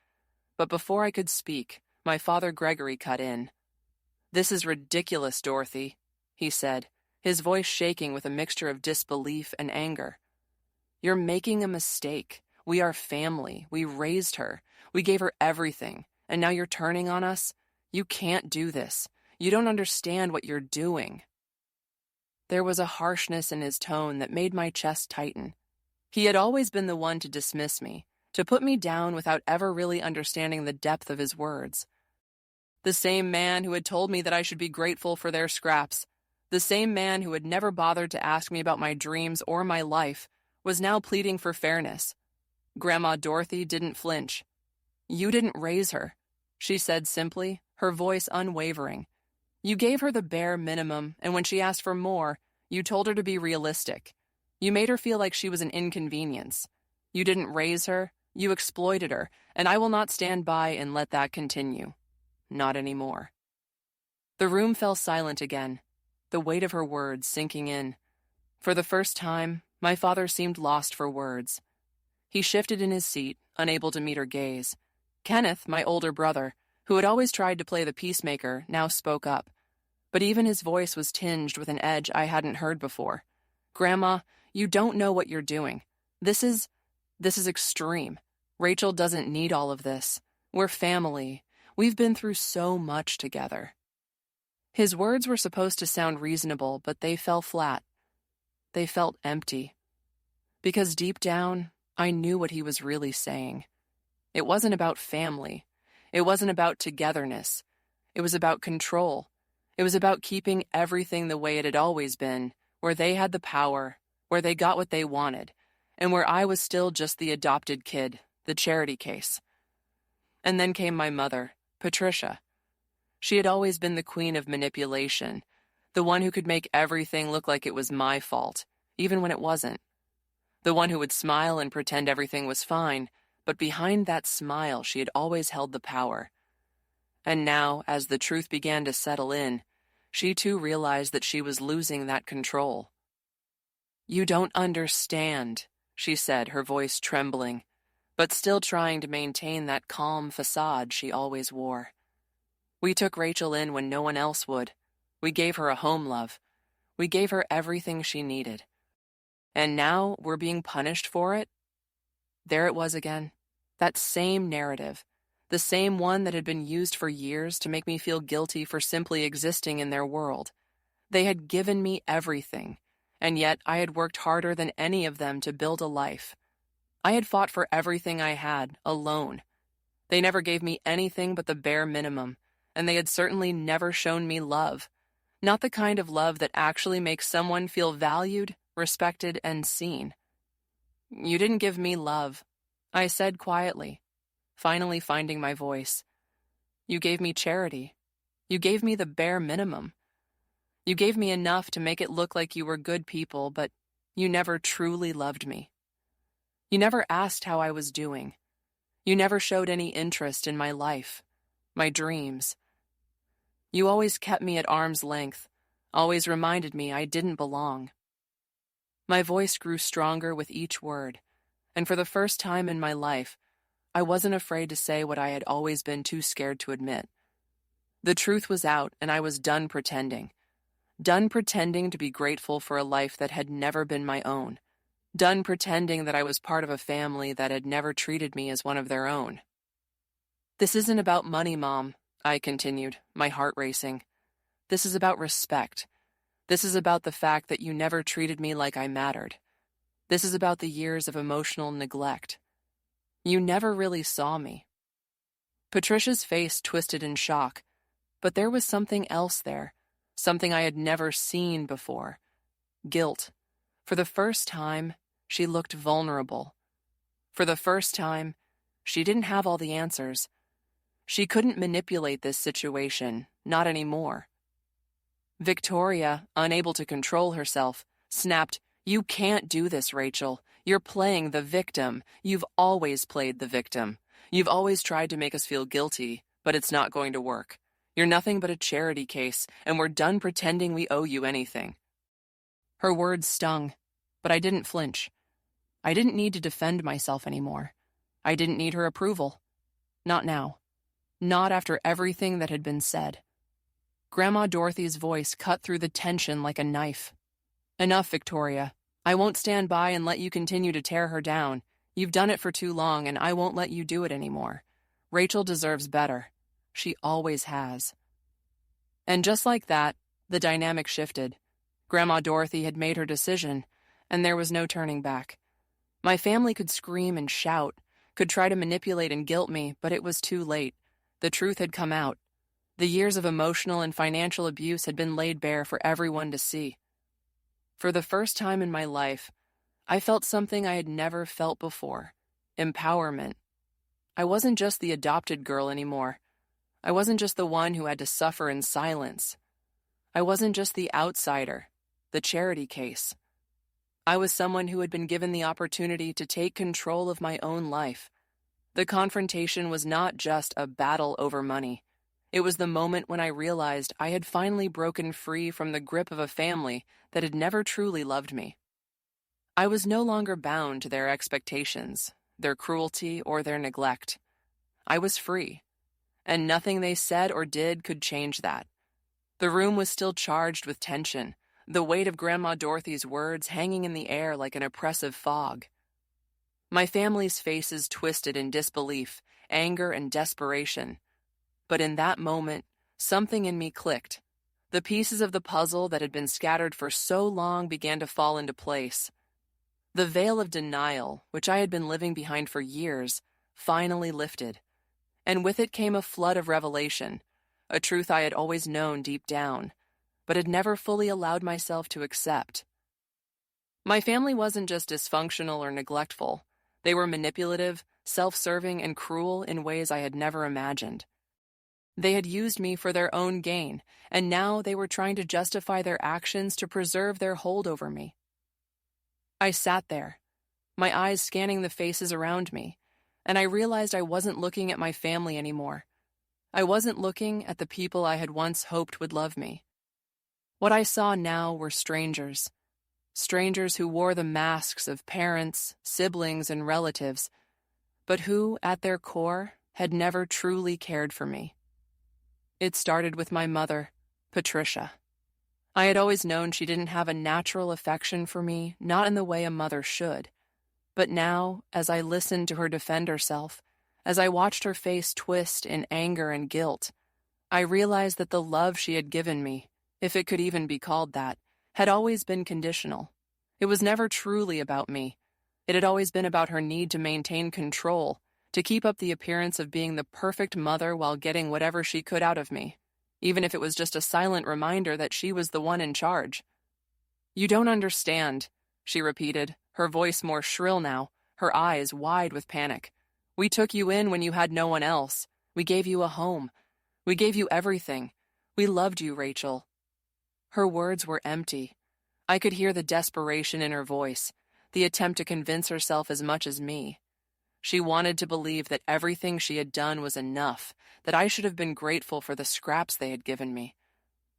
But before I could speak, my father Gregory cut in. "This is ridiculous, Dorothy," he said, his voice shaking with a mixture of disbelief and anger. "You're making a mistake. We are family. We raised her. We gave her everything. And now you're turning on us? You can't do this. You don't understand what you're doing." There was a harshness in his tone that made my chest tighten. He had always been the one to dismiss me, to put me down without ever really understanding the depth of his words. The same man who had told me that I should be grateful for their scraps, the same man who had never bothered to ask me about my dreams or my life, was now pleading for fairness. Grandma Dorothy didn't flinch. "You didn't raise her," she said simply, her voice unwavering. "You gave her the bare minimum, and when she asked for more, you told her to be realistic. You made her feel like she was an inconvenience. You didn't raise her, you exploited her, and I will not stand by and let that continue. Not anymore." The room fell silent again, the weight of her words sinking in. For the first time, my father seemed lost for words. He shifted in his seat, unable to meet her gaze. Kenneth, my older brother, who had always tried to play the peacemaker, now spoke up. But even his voice was tinged with an edge I hadn't heard before. "Grandma, you don't know what you're doing. This is extreme. Rachel doesn't need all of this. We're family. We've been through so much together." His words were supposed to sound reasonable, but they fell flat. They felt empty. Because deep down, I knew what he was really saying. It wasn't about family. It wasn't about togetherness. It was about control. It was about keeping everything the way it had always been, where they had the power, where they got what they wanted, and where I was still just the adopted kid, the charity case. And then came my mother, Patricia. She had always been the queen of manipulation, the one who could make everything look like it was my fault, even when it wasn't. The one who would smile and pretend everything was fine, but behind that smile she had always held the power. And now, as the truth began to settle in, she too realized that she was losing that control. "You don't understand," she said, her voice trembling, but still trying to maintain that calm facade she always wore. "We took Rachel in when no one else would. We gave her a home, love. We gave her everything she needed. And now we're being punished for it?" There it was again, that same narrative, the same one that had been used for years to make me feel guilty for simply existing in their world. They had given me everything, and yet I had worked harder than any of them to build a life. I had fought for everything I had, alone. They never gave me anything but the bare minimum, and they had certainly never shown me love. Not the kind of love that actually makes someone feel valued, respected, and seen. "You didn't give me love," I said quietly, finally finding my voice. "You gave me charity. You gave me the bare minimum. You gave me enough to make it look like you were good people, but you never truly loved me. You never asked how I was doing. You never showed any interest in my life, my dreams. You always kept me at arm's length, always reminded me I didn't belong." My voice grew stronger with each word, and for the first time in my life, I wasn't afraid to say what I had always been too scared to admit. The truth was out, and I was done pretending. Done pretending to be grateful for a life that had never been my own. Done pretending that I was part of a family that had never treated me as one of their own. "This isn't about money, Mom," I continued, my heart racing. "This is about respect. This is about the fact that you never treated me like I mattered. This is about the years of emotional neglect. You never really saw me." Patricia's face twisted in shock, but there was something else there, something I had never seen before. Guilt. For the first time, She looked vulnerable. For the first time, she didn't have all the answers. She couldn't manipulate this situation, not anymore. Victoria, unable to control herself, snapped, "You can't do this, Rachel. You're playing the victim. You've always played the victim. You've always tried to make us feel guilty, but it's not going to work. You're nothing but a charity case, and we're done pretending we owe you anything." Her words stung, but I didn't flinch. I didn't need to defend myself anymore. I didn't need her approval. Not now. Not after everything that had been said. Grandma Dorothy's voice cut through the tension like a knife. "Enough, Victoria. I won't stand by and let you continue to tear her down. You've done it for too long, and I won't let you do it anymore. Rachel deserves better. She always has." And just like that, the dynamic shifted. Grandma Dorothy had made her decision, and there was no turning back. My family could scream and shout, could try to manipulate and guilt me, but it was too late. The truth had come out. The years of emotional and financial abuse had been laid bare for everyone to see. For the first time in my life, I felt something I had never felt before: empowerment. I wasn't just the adopted girl anymore. I wasn't just the one who had to suffer in silence. I wasn't just the outsider, the charity case. I was someone who had been given the opportunity to take control of my own life. The confrontation was not just a battle over money. It was the moment when I realized I had finally broken free from the grip of a family that had never truly loved me. I was no longer bound to their expectations, their cruelty, or their neglect. I was free, and nothing they said or did could change that. The room was still charged with tension, the weight of Grandma Dorothy's words hanging in the air like an oppressive fog. My family's faces twisted in disbelief, anger, and desperation. But in that moment, something in me clicked. The pieces of the puzzle that had been scattered for so long began to fall into place. The veil of denial, which I had been living behind for years, finally lifted. And with it came a flood of revelation, a truth I had always known deep down, but had never fully allowed myself to accept. My family wasn't just dysfunctional or neglectful. They were manipulative, self-serving, and cruel in ways I had never imagined. They had used me for their own gain, and now they were trying to justify their actions to preserve their hold over me. I sat there, my eyes scanning the faces around me, and I realized I wasn't looking at my family anymore. I wasn't looking at the people I had once hoped would love me. What I saw now were strangers. Strangers who wore the masks of parents, siblings, and relatives, but who, at their core, had never truly cared for me. It started with my mother, Patricia. I had always known she didn't have a natural affection for me, not in the way a mother should. But now, as I listened to her defend herself, as I watched her face twist in anger and guilt, I realized that the love she had given me, if it could even be called that, had always been conditional. It was never truly about me. It had always been about her need to maintain control, to keep up the appearance of being the perfect mother while getting whatever she could out of me, even if it was just a silent reminder that she was the one in charge. "You don't understand," she repeated, her voice more shrill now, her eyes wide with panic. "We took you in when you had no one else. We gave you a home. We gave you everything. We loved you, Rachel." Her words were empty. I could hear the desperation in her voice, the attempt to convince herself as much as me. She wanted to believe that everything she had done was enough, that I should have been grateful for the scraps they had given me.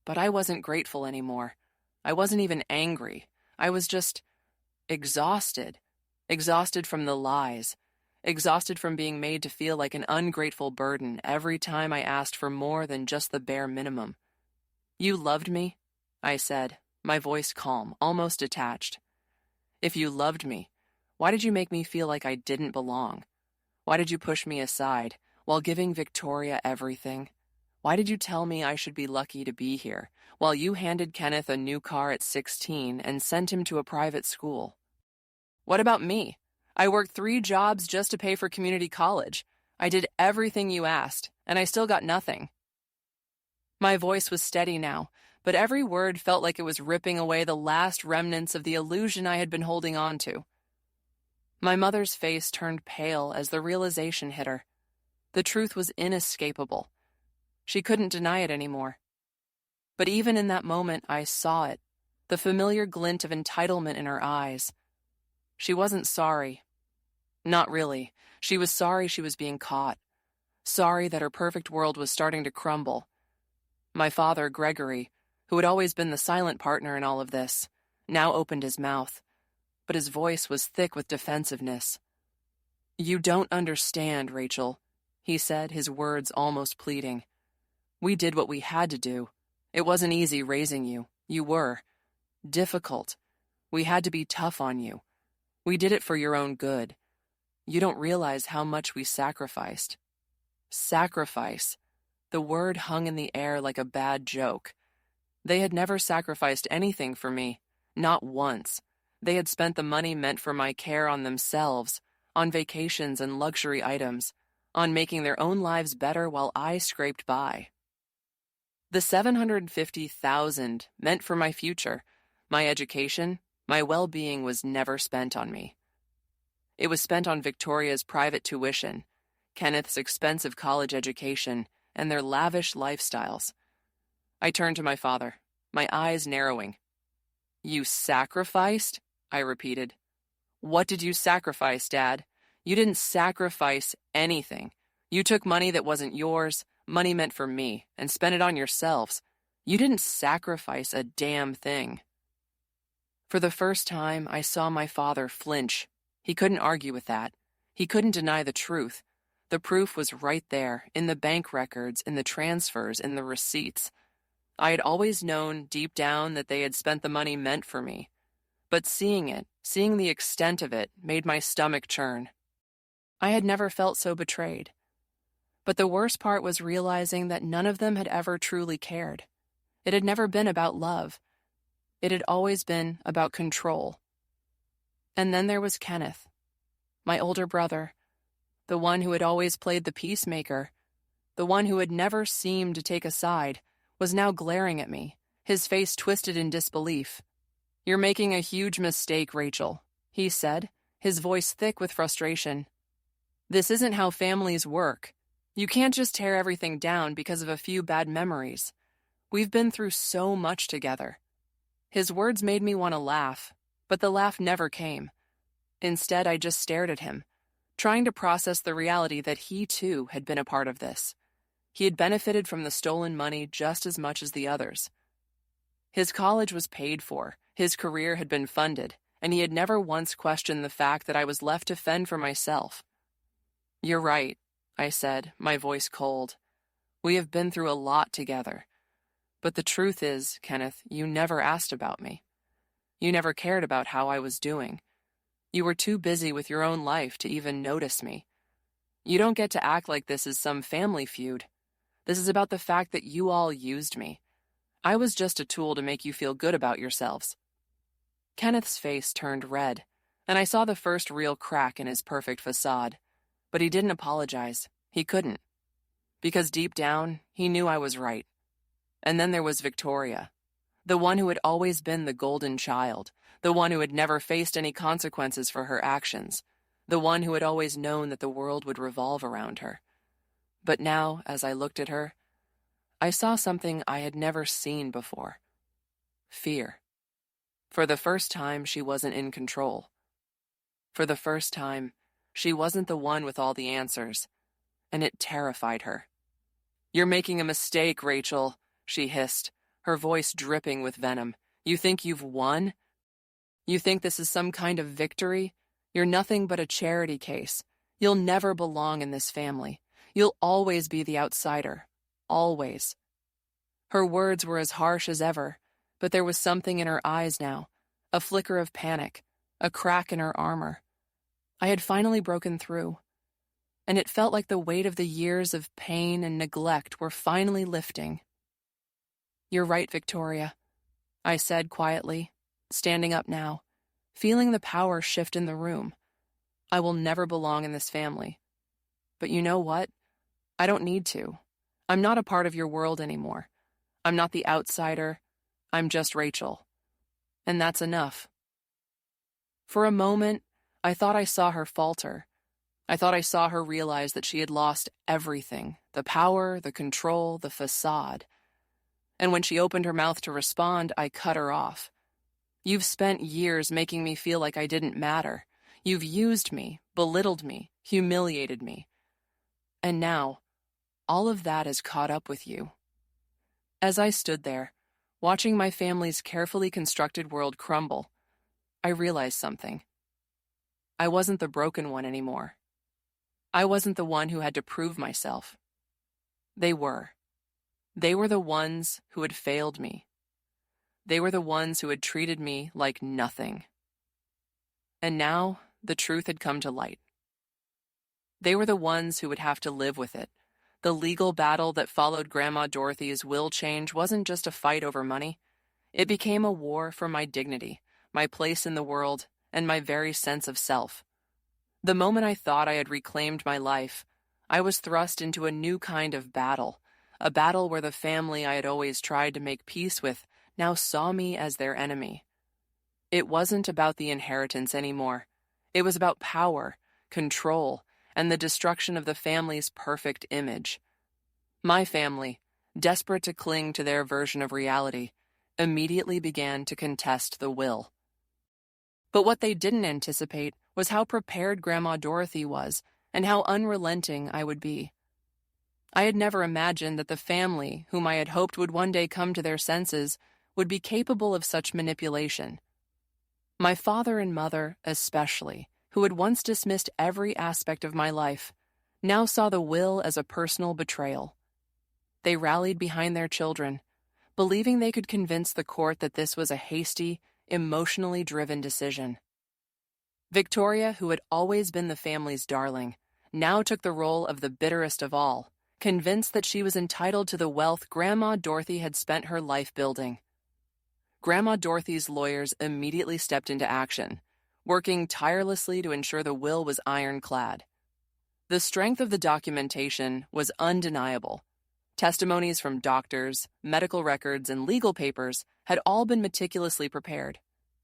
But I wasn't grateful anymore. I wasn't even angry. I was just exhausted. Exhausted from the lies. Exhausted from being made to feel like an ungrateful burden every time I asked for more than just the bare minimum. "You loved me?" I said, my voice calm, almost detached. "If you loved me, why did you make me feel like I didn't belong? Why did you push me aside while giving Victoria everything? Why did you tell me I should be lucky to be here while you handed Kenneth a new car at 16 and sent him to a private school? What about me? I worked 3 jobs just to pay for community college. I did everything you asked, and I still got nothing." My voice was steady now, but every word felt like it was ripping away the last remnants of the illusion I had been holding on to. My mother's face turned pale as the realization hit her. The truth was inescapable. She couldn't deny it anymore. But even in that moment, I saw it, the familiar glint of entitlement in her eyes. She wasn't sorry. Not really. She was sorry she was being caught. Sorry that her perfect world was starting to crumble. My father, Gregory, who had always been the silent partner in all of this, now opened his mouth, but his voice was thick with defensiveness. "You don't understand, Rachel," he said, his words almost pleading. "We did what we had to do. It wasn't easy raising you. You were. Difficult. We had to be tough on you. We did it for your own good. You don't realize how much we sacrificed." Sacrifice. The word hung in the air like a bad joke. They had never sacrificed anything for me, not once. They had spent the money meant for my care on themselves, on vacations and luxury items, on making their own lives better while I scraped by. The $750,000 meant for my future, my education, my well-being was never spent on me. It was spent on Victoria's private tuition, Kenneth's expensive college education, and their lavish lifestyles. I turned to my father, my eyes narrowing. "You sacrificed?" I repeated. "What did you sacrifice, Dad? You didn't sacrifice anything. You took money that wasn't yours, money meant for me, and spent it on yourselves. You didn't sacrifice a damn thing." For the first time, I saw my father flinch. He couldn't argue with that. He couldn't deny the truth. The proof was right there, in the bank records, in the transfers, in the receipts. I had always known, deep down, that they had spent the money meant for me. But seeing it, seeing the extent of it, made my stomach churn. I had never felt so betrayed. But the worst part was realizing that none of them had ever truly cared. It had never been about love. It had always been about control. And then there was Kenneth, my older brother, the one who had always played the peacemaker, the one who had never seemed to take a side, was now glaring at me, his face twisted in disbelief. "You're making a huge mistake, Rachel," he said, his voice thick with frustration. "This isn't how families work. You can't just tear everything down because of a few bad memories. We've been through so much together." His words made me want to laugh, but the laugh never came. Instead, I just stared at him, trying to process the reality that he, too, had been a part of this. He had benefited from the stolen money just as much as the others. His college was paid for, his career had been funded, and he had never once questioned the fact that I was left to fend for myself. "You're right," I said, my voice cold. "We have been through a lot together. But the truth is, Kenneth, you never asked about me. You never cared about how I was doing. You were too busy with your own life to even notice me. You don't get to act like this is some family feud. This is about the fact that you all used me. I was just a tool to make you feel good about yourselves." Kenneth's face turned red, and I saw the first real crack in his perfect facade. But he didn't apologize. He couldn't. Because deep down, he knew I was right. And then there was Victoria, the one who had always been the golden child, the one who had never faced any consequences for her actions, the one who had always known that the world would revolve around her. But now, as I looked at her, I saw something I had never seen before. Fear. For the first time, she wasn't in control. For the first time, she wasn't the one with all the answers, and it terrified her. "You're making a mistake, Rachel," she hissed, her voice dripping with venom. "You think you've won? You think this is some kind of victory? You're nothing but a charity case. You'll never belong in this family. You'll always be the outsider. Always." Her words were as harsh as ever, but there was something in her eyes now, a flicker of panic, a crack in her armor. I had finally broken through, and it felt like the weight of the years of pain and neglect were finally lifting. "You're right, Victoria," I said quietly, standing up now, feeling the power shift in the room. "I will never belong in this family. But you know what? I don't need to. I'm not a part of your world anymore. I'm not the outsider. I'm just Rachel. And that's enough." For a moment, I thought I saw her falter. I thought I saw her realize that she had lost everything, the power, the control, the facade. And when she opened her mouth to respond, I cut her off. You've spent years making me feel like I didn't matter. You've used me, belittled me, humiliated me. And now, all of that has caught up with you. As I stood there, watching my family's carefully constructed world crumble, I realized something. I wasn't the broken one anymore. I wasn't the one who had to prove myself. They were. They were the ones who had failed me. They were the ones who had treated me like nothing. And now, the truth had come to light. They were the ones who would have to live with it. The legal battle that followed Grandma Dorothy's will change wasn't just a fight over money. It became a war for my dignity, my place in the world, and my very sense of self. The moment I thought I had reclaimed my life, I was thrust into a new kind of battle, a battle where the family I had always tried to make peace with now saw me as their enemy. It wasn't about the inheritance anymore. It was about power, control, and the destruction of the family's perfect image. My family, desperate to cling to their version of reality, immediately began to contest the will. But what they didn't anticipate was how prepared Grandma Dorothy was and how unrelenting I would be. I had never imagined that the family, whom I had hoped would one day come to their senses, would be capable of such manipulation. My father and mother, especially, who had once dismissed every aspect of my life, now saw the will as a personal betrayal. They rallied behind their children, believing they could convince the court that this was a hasty, emotionally driven decision. Victoria, who had always been the family's darling, now took the role of the bitterest of all, convinced that she was entitled to the wealth Grandma Dorothy had spent her life building. Grandma Dorothy's lawyers immediately stepped into action, working tirelessly to ensure the will was ironclad. The strength of the documentation was undeniable. Testimonies from doctors, medical records, and legal papers had all been meticulously prepared.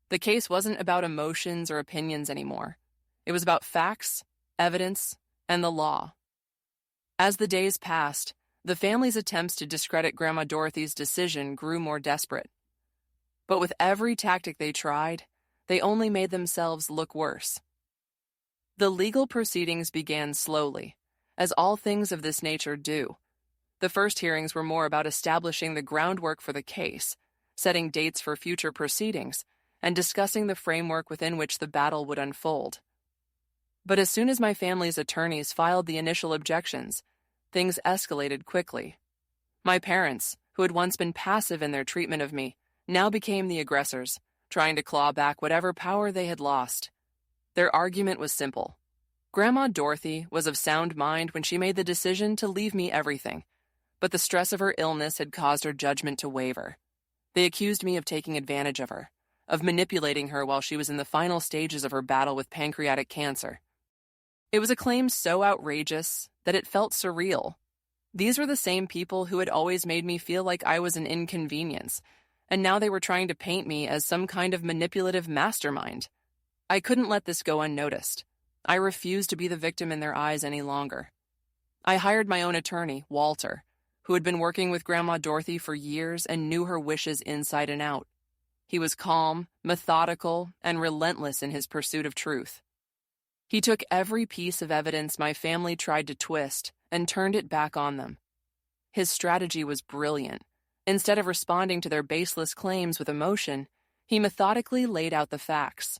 The case wasn't about emotions or opinions anymore. It was about facts, evidence, and the law. As the days passed, the family's attempts to discredit Grandma Dorothy's decision grew more desperate. But with every tactic they tried, they only made themselves look worse. The legal proceedings began slowly, as all things of this nature do. The first hearings were more about establishing the groundwork for the case, setting dates for future proceedings, and discussing the framework within which the battle would unfold. But as soon as my family's attorneys filed the initial objections, things escalated quickly. My parents, who had once been passive in their treatment of me, now became the aggressors, trying to claw back whatever power they had lost. Their argument was simple. Grandma Dorothy was of sound mind when she made the decision to leave me everything, but the stress of her illness had caused her judgment to waver. They accused me of taking advantage of her, of manipulating her while she was in the final stages of her battle with pancreatic cancer. It was a claim so outrageous that it felt surreal. These were the same people who had always made me feel like I was an inconvenience, and now they were trying to paint me as some kind of manipulative mastermind. I couldn't let this go unnoticed. I refused to be the victim in their eyes any longer. I hired my own attorney, Walter, who had been working with Grandma Dorothy for years and knew her wishes inside and out. He was calm, methodical, and relentless in his pursuit of truth. He took every piece of evidence my family tried to twist and turned it back on them. His strategy was brilliant. Instead of responding to their baseless claims with emotion, he methodically laid out the facts.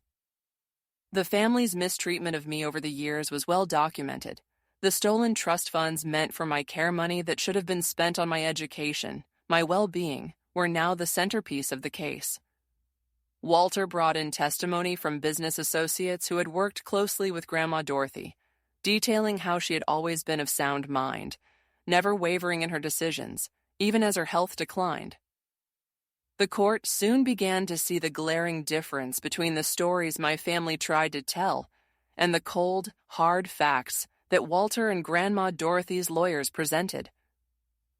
The family's mistreatment of me over the years was well documented. The stolen trust funds meant for my care money that should have been spent on my education, my well-being, were now the centerpiece of the case. Walter brought in testimony from business associates who had worked closely with Grandma Dorothy, detailing how she had always been of sound mind, never wavering in her decisions, even as her health declined. The court soon began to see the glaring difference between the stories my family tried to tell and the cold, hard facts that Walter and Grandma Dorothy's lawyers presented.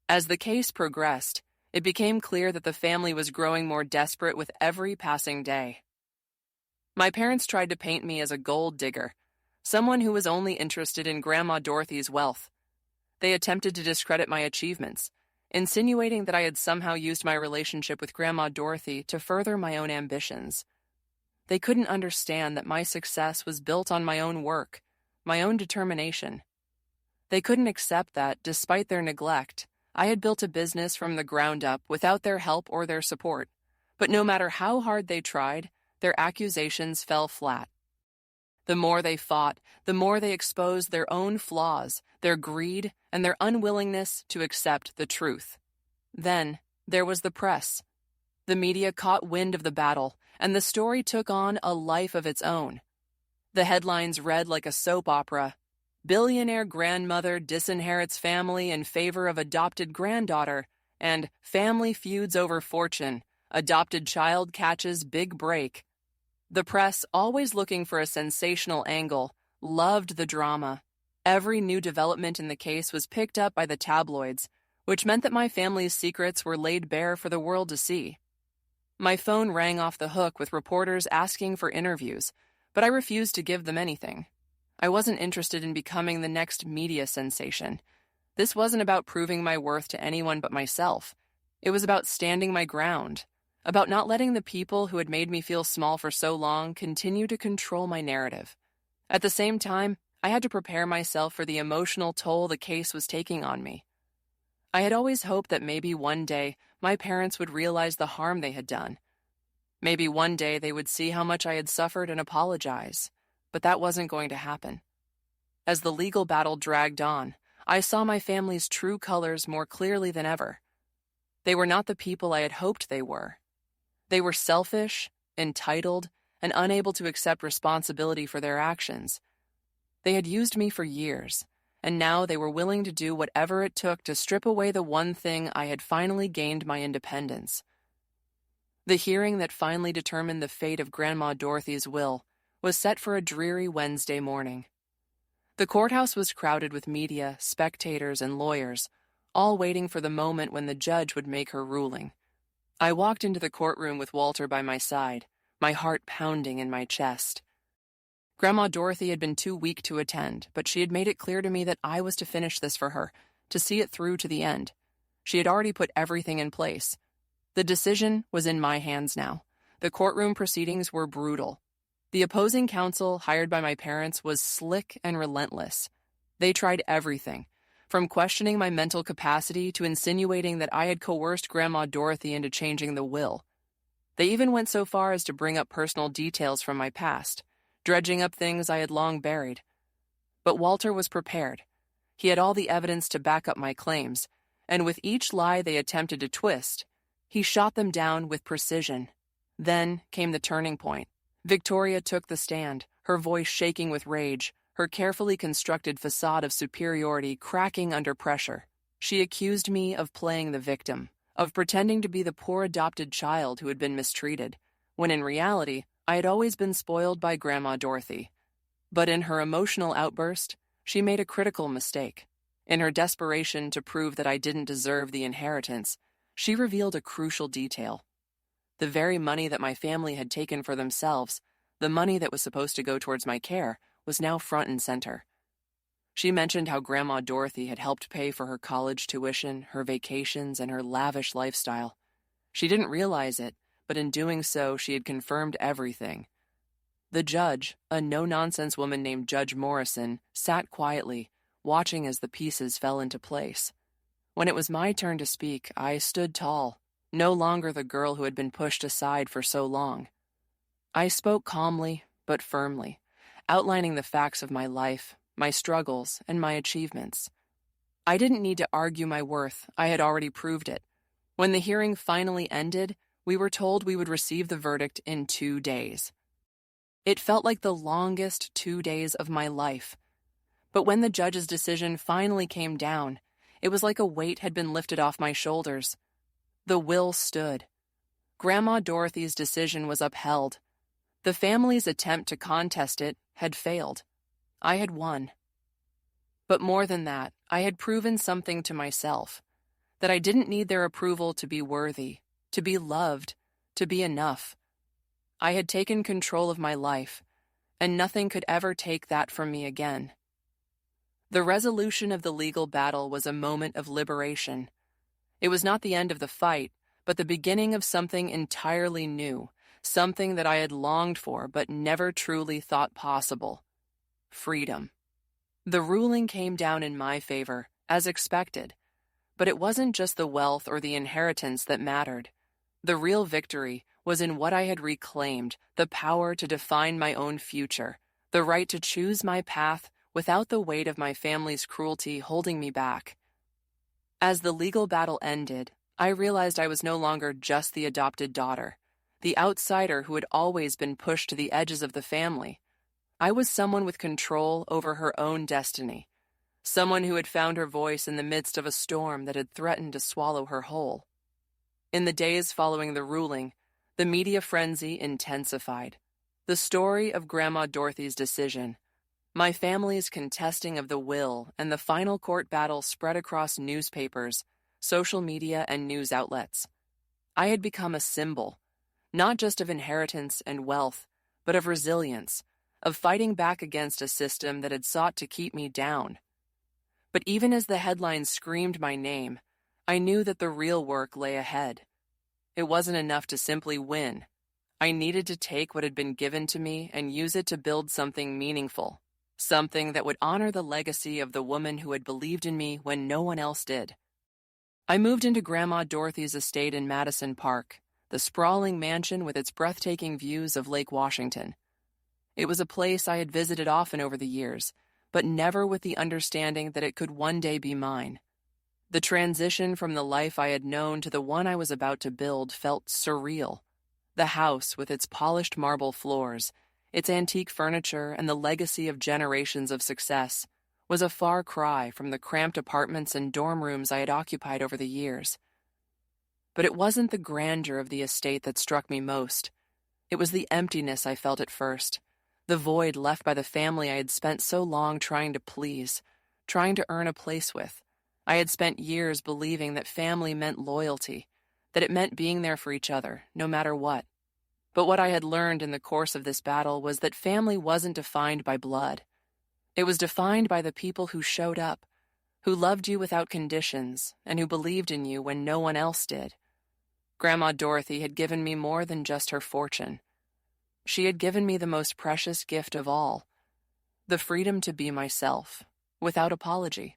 As the case progressed, it became clear that the family was growing more desperate with every passing day. My parents tried to paint me as a gold digger, someone who was only interested in Grandma Dorothy's wealth. They attempted to discredit my achievements, insinuating that I had somehow used my relationship with Grandma Dorothy to further my own ambitions. They couldn't understand that my success was built on my own work, my own determination. They couldn't accept that, despite their neglect, I had built a business from the ground up without their help or their support. But no matter how hard they tried, their accusations fell flat. The more they fought, the more they exposed their own flaws, their greed, and their unwillingness to accept the truth. Then, there was the press. The media caught wind of the battle, and the story took on a life of its own. The headlines read like a soap opera: "Billionaire grandmother disinherits family in favor of adopted granddaughter," and "Family feuds over fortune. Adopted child catches big break." The press, always looking for a sensational angle, loved the drama. Every new development in the case was picked up by the tabloids, which meant that my family's secrets were laid bare for the world to see. My phone rang off the hook with reporters asking for interviews, but I refused to give them anything. I wasn't interested in becoming the next media sensation. This wasn't about proving my worth to anyone but myself. It was about standing my ground, about not letting the people who had made me feel small for so long continue to control my narrative. At the same time, I had to prepare myself for the emotional toll the case was taking on me. I had always hoped that maybe one day my parents would realize the harm they had done. Maybe one day they would see how much I had suffered and apologize, but that wasn't going to happen. As the legal battle dragged on, I saw my family's true colors more clearly than ever. They were not the people I had hoped they were. They were selfish, entitled, and unable to accept responsibility for their actions. They had used me for years, and now they were willing to do whatever it took to strip away the one thing I had finally gained my independence. The hearing that finally determined the fate of Grandma Dorothy's will was set for a dreary Wednesday morning. The courthouse was crowded with media, spectators, and lawyers, all waiting for the moment when the judge would make her ruling. I walked into the courtroom with Walter by my side, my heart pounding in my chest. Grandma Dorothy had been too weak to attend, but she had made it clear to me that I was to finish this for her, to see it through to the end. She had already put everything in place. The decision was in my hands now. The courtroom proceedings were brutal. The opposing counsel hired by my parents was slick and relentless. They tried everything, from questioning my mental capacity to insinuating that I had coerced Grandma Dorothy into changing the will. They even went so far as to bring up personal details from my past, dredging up things I had long buried. But Walter was prepared. He had all the evidence to back up my claims, and with each lie they attempted to twist, he shot them down with precision. Then came the turning point. Victoria took the stand, her voice shaking with rage, her carefully constructed facade of superiority cracking under pressure. She accused me of playing the victim, of pretending to be the poor adopted child who had been mistreated, when in reality, I had always been spoiled by Grandma Dorothy. But in her emotional outburst, she made a critical mistake. In her desperation to prove that I didn't deserve the inheritance, she revealed a crucial detail. The very money that my family had taken for themselves, the money that was supposed to go towards my care, was now front and center. She mentioned how Grandma Dorothy had helped pay for her college tuition, her vacations, and her lavish lifestyle. She didn't realize it, but in doing so, she had confirmed everything. The judge, a no-nonsense woman named Judge Morrison, sat quietly, watching as the pieces fell into place. When it was my turn to speak, I stood tall, no longer the girl who had been pushed aside for so long. I spoke calmly, but firmly, outlining the facts of my life, my struggles, and my achievements. I didn't need to argue my worth. I had already proved it. When the hearing finally ended, we were told we would receive the verdict in 2 days. It felt like the longest 2 days of my life. But when the judge's decision finally came down, it was like a weight had been lifted off my shoulders. The will stood. Grandma Dorothy's decision was upheld. The family's attempt to contest it had failed. I had won. But more than that, I had proven something to myself, that I didn't need their approval to be worthy, to be loved, to be enough. I had taken control of my life, and nothing could ever take that from me again. The resolution of the legal battle was a moment of liberation. It was not the end of the fight, but the beginning of something entirely new, something that I had longed for but never truly thought possible: freedom. The ruling came down in my favor, as expected, but it wasn't just the wealth or the inheritance that mattered. The real victory was in what I had reclaimed: the power to define my own future, the right to choose my path without the weight of my family's cruelty holding me back. As the legal battle ended, I realized I was no longer just the adopted daughter, the outsider who had always been pushed to the edges of the family. I was someone with control over her own destiny, someone who had found her voice in the midst of a storm that had threatened to swallow her whole. In the days following the ruling, the media frenzy intensified. The story of Grandma Dorothy's decision, my family's contesting of the will, and the final court battle spread across newspapers, social media, and news outlets. I had become a symbol, not just of inheritance and wealth, but of resilience, of fighting back against a system that had sought to keep me down. But even as the headlines screamed my name, I knew that the real work lay ahead. It wasn't enough to simply win. I needed to take what had been given to me and use it to build something meaningful, something that would honor the legacy of the woman who had believed in me when no one else did. I moved into Grandma Dorothy's estate in Madison Park, the sprawling mansion with its breathtaking views of Lake Washington. It was a place I had visited often over the years, but never with the understanding that it could one day be mine. The transition from the life I had known to the one I was about to build felt surreal. The house, with its polished marble floors, its antique furniture, and the legacy of generations of success, was a far cry from the cramped apartments and dorm rooms I had occupied over the years. But it wasn't the grandeur of the estate that struck me most. It was the emptiness I felt at first, the void left by the family I had spent so long trying to please, trying to earn a place with. I had spent years believing that family meant loyalty, that it meant being there for each other, no matter what. But what I had learned in the course of this battle was that family wasn't defined by blood. It was defined by the people who showed up, who loved you without conditions, and who believed in you when no one else did. Grandma Dorothy had given me more than just her fortune. She had given me the most precious gift of all: the freedom to be myself, without apology.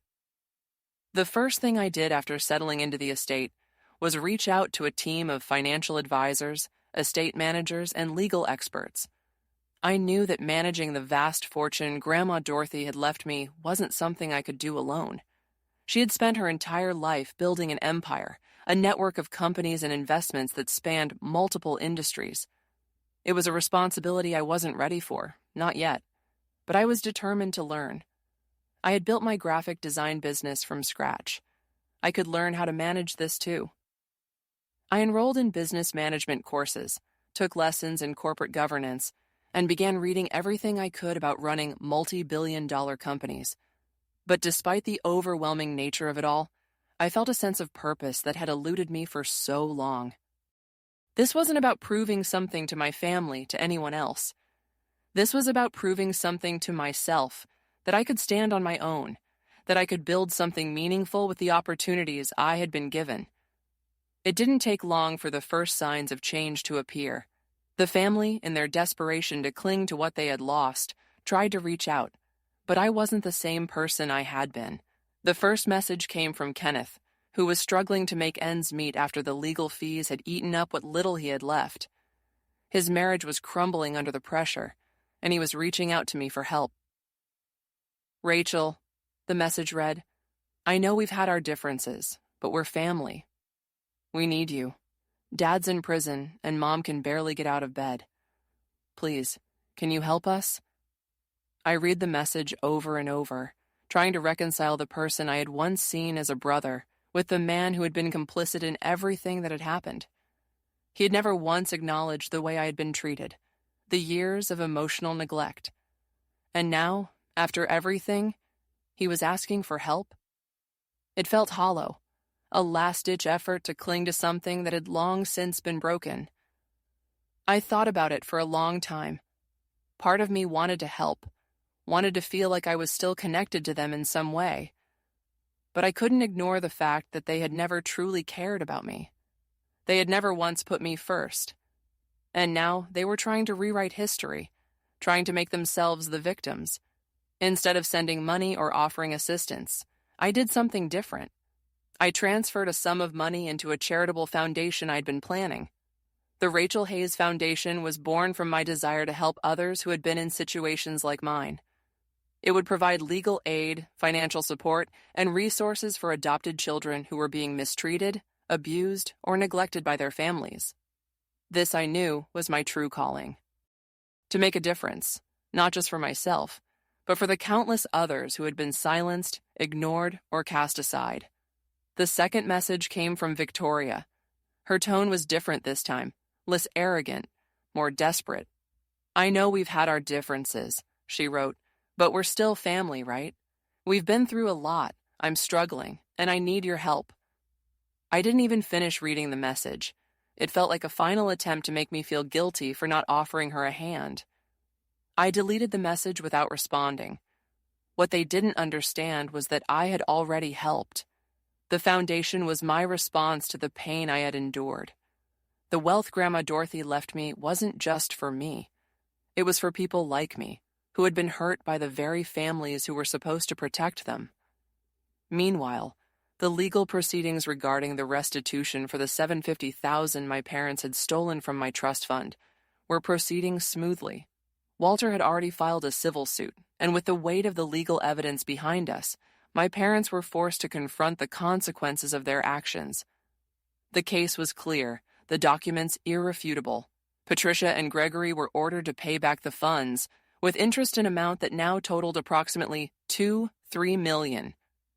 The first thing I did after settling into the estate was reach out to a team of financial advisors, estate managers, and legal experts. I knew that managing the vast fortune Grandma Dorothy had left me wasn't something I could do alone. She had spent her entire life building an empire, a network of companies and investments that spanned multiple industries. It was a responsibility I wasn't ready for, not yet, but I was determined to learn. I had built my graphic design business from scratch. I could learn how to manage this too. I enrolled in business management courses, took lessons in corporate governance, and began reading everything I could about running multi-billion-dollar companies. But despite the overwhelming nature of it all, I felt a sense of purpose that had eluded me for so long. This wasn't about proving something to my family, to anyone else. This was about proving something to myself, that I could stand on my own, that I could build something meaningful with the opportunities I had been given. It didn't take long for the first signs of change to appear. The family, in their desperation to cling to what they had lost, tried to reach out, but I wasn't the same person I had been. The first message came from Kenneth, who was struggling to make ends meet after the legal fees had eaten up what little he had left. His marriage was crumbling under the pressure, and he was reaching out to me for help. "Rachel," the message read, "I know we've had our differences, but we're family. We need you. Dad's in prison, and Mom can barely get out of bed. Please, can you help us?" I read the message over and over, trying to reconcile the person I had once seen as a brother with the man who had been complicit in everything that had happened. He had never once acknowledged the way I had been treated, the years of emotional neglect. And now, after everything, he was asking for help. It felt hollow, a last-ditch effort to cling to something that had long since been broken. I thought about it for a long time. Part of me wanted to help, wanted to feel like I was still connected to them in some way. But I couldn't ignore the fact that they had never truly cared about me. They had never once put me first. And now they were trying to rewrite history, trying to make themselves the victims. Instead of sending money or offering assistance, I did something different. I transferred a sum of money into a charitable foundation I'd been planning. The Rachel Hayes Foundation was born from my desire to help others who had been in situations like mine. It would provide legal aid, financial support, and resources for adopted children who were being mistreated, abused, or neglected by their families. This, I knew, was my true calling. To make a difference, not just for myself, but for the countless others who had been silenced, ignored, or cast aside. The second message came from Victoria. Her tone was different this time, less arrogant, more desperate. "I know we've had our differences," she wrote, "but we're still family, right? We've been through a lot. I'm struggling, and I need your help." I didn't even finish reading the message. It felt like a final attempt to make me feel guilty for not offering her a hand. I deleted the message without responding. What they didn't understand was that I had already helped. The foundation was my response to the pain I had endured. The wealth Grandma Dorothy left me wasn't just for me. It was for people like me, who had been hurt by the very families who were supposed to protect them. Meanwhile, the legal proceedings regarding the restitution for the $750,000 my parents had stolen from my trust fund were proceeding smoothly. Walter had already filed a civil suit, and with the weight of the legal evidence behind us, my parents were forced to confront the consequences of their actions. The case was clear, the documents irrefutable. Patricia and Gregory were ordered to pay back the funds, with interest an amount that now totaled approximately $3 million.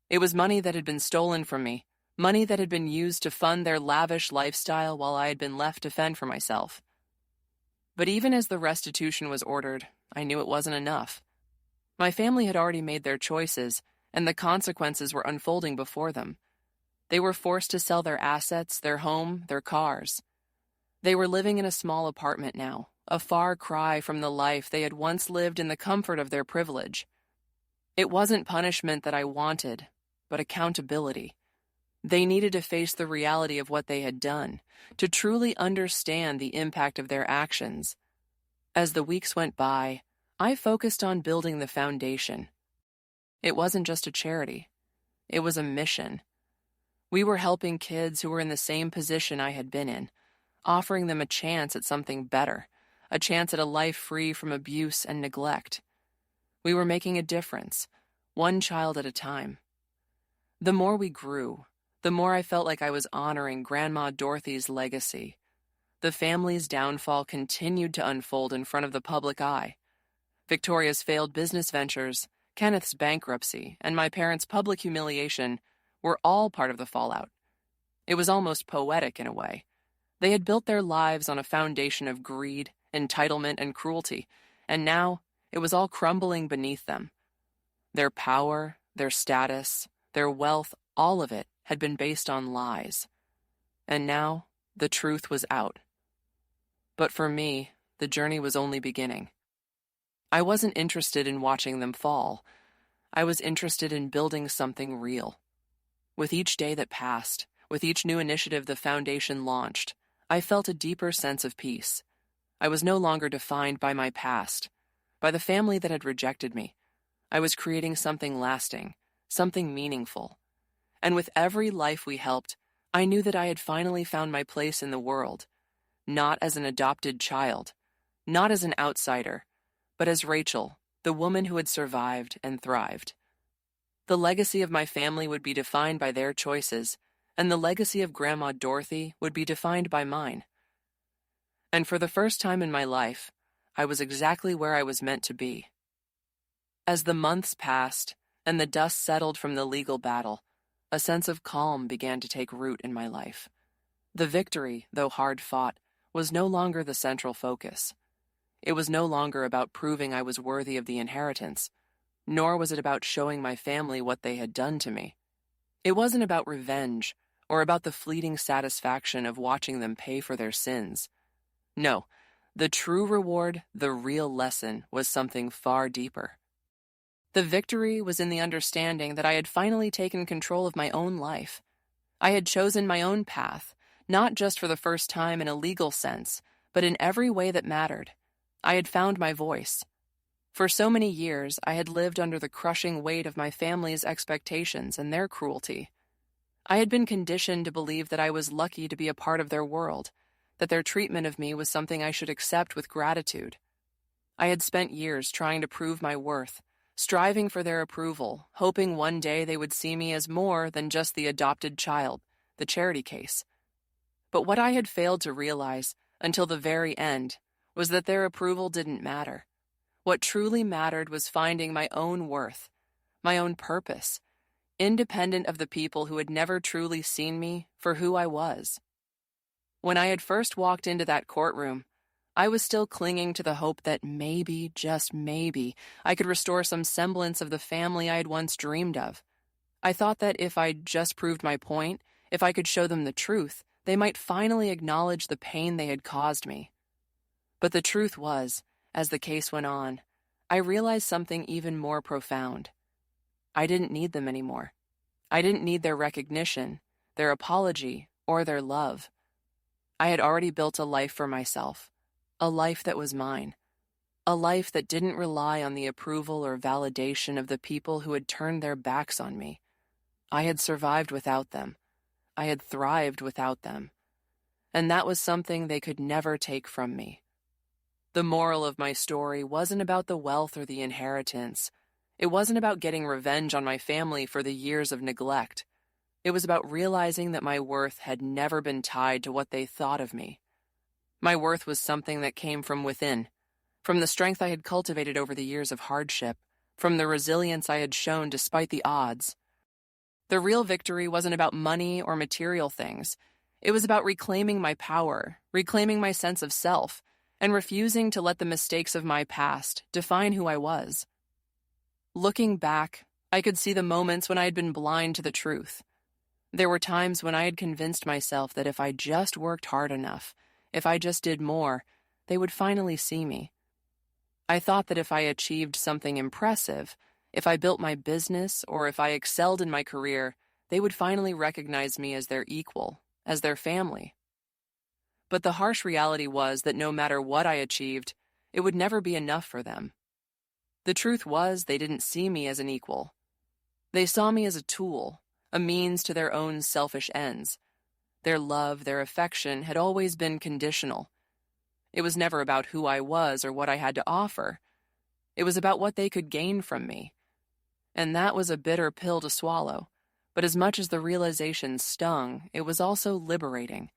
It was money that had been stolen from me, money that had been used to fund their lavish lifestyle while I had been left to fend for myself. But even as the restitution was ordered, I knew it wasn't enough. My family had already made their choices, and the consequences were unfolding before them. They were forced to sell their assets, their home, their cars. They were living in a small apartment now, a far cry from the life they had once lived in the comfort of their privilege. It wasn't punishment that I wanted, but accountability. They needed to face the reality of what they had done, to truly understand the impact of their actions. As the weeks went by, I focused on building the foundation. It wasn't just a charity. It was a mission. We were helping kids who were in the same position I had been in, offering them a chance at something better, a chance at a life free from abuse and neglect. We were making a difference, one child at a time. The more we grew, the more I felt like I was honoring Grandma Dorothy's legacy. The family's downfall continued to unfold in front of the public eye. Victoria's failed business ventures, Kenneth's bankruptcy, and my parents' public humiliation were all part of the fallout. It was almost poetic in a way. They had built their lives on a foundation of greed, entitlement, and cruelty, and now it was all crumbling beneath them. Their power, their status, their wealth, all of it had been based on lies. And now the truth was out. But for me, the journey was only beginning. I wasn't interested in watching them fall. I was interested in building something real. With each day that passed, with each new initiative the foundation launched, I felt a deeper sense of peace. I was no longer defined by my past, by the family that had rejected me. I was creating something lasting, something meaningful. And with every life we helped, I knew that I had finally found my place in the world, not as an adopted child, not as an outsider, but as Rachel, the woman who had survived and thrived. The legacy of my family would be defined by their choices, and the legacy of Grandma Dorothy would be defined by mine. And for the first time in my life, I was exactly where I was meant to be. As the months passed and the dust settled from the legal battle, a sense of calm began to take root in my life. The victory, though hard fought, was no longer the central focus. It was no longer about proving I was worthy of the inheritance, nor was it about showing my family what they had done to me. It wasn't about revenge or about the fleeting satisfaction of watching them pay for their sins. No, The true reward, the real lesson, was something far deeper. The victory was in the understanding that I had finally taken control of my own life. I had chosen my own path, not just for the first time in a legal sense, but in every way that mattered. I had found my voice. For so many years, I had lived under the crushing weight of my family's expectations and their cruelty. I had been conditioned to believe that I was lucky to be a part of their world, that their treatment of me was something I should accept with gratitude. I had spent years trying to prove my worth, striving for their approval, hoping one day they would see me as more than just the adopted child, the charity case. But what I had failed to realize, until the very end, was that their approval didn't matter. What truly mattered was finding my own worth, my own purpose, independent of the people who had never truly seen me for who I was. When I had first walked into that courtroom, I was still clinging to the hope that maybe, just maybe, I could restore some semblance of the family I had once dreamed of. I thought that if I just proved my point, if I could show them the truth, they might finally acknowledge the pain they had caused me. But the truth was, as the case went on, I realized something even more profound. I didn't need them anymore. I didn't need their recognition, their apology, or their love. I had already built a life for myself, a life that was mine, a life that didn't rely on the approval or validation of the people who had turned their backs on me. I had survived without them. I had thrived without them. And that was something they could never take from me. The moral of my story wasn't about the wealth or the inheritance. It wasn't about getting revenge on my family for the years of neglect. It was about realizing that my worth had never been tied to what they thought of me. My worth was something that came from within, from the strength I had cultivated over the years of hardship, from the resilience I had shown despite the odds. The real victory wasn't about money or material things. It was about reclaiming my power, reclaiming my sense of self, and refusing to let the mistakes of my past define who I was. Looking back, I could see the moments when I had been blind to the truth. There were times when I had convinced myself that if I just worked hard enough, if I just did more, they would finally see me. I thought that if I achieved something impressive, if I built my business, or if I excelled in my career, they would finally recognize me as their equal, as their family. But the harsh reality was that no matter what I achieved, it would never be enough for them. The truth was they didn't see me as an equal. They saw me as a tool, a means to their own selfish ends. Their love, their affection had always been conditional. It was never about who I was or what I had to offer. It was about what they could gain from me. And that was a bitter pill to swallow. But as much as the realization stung, it was also liberating.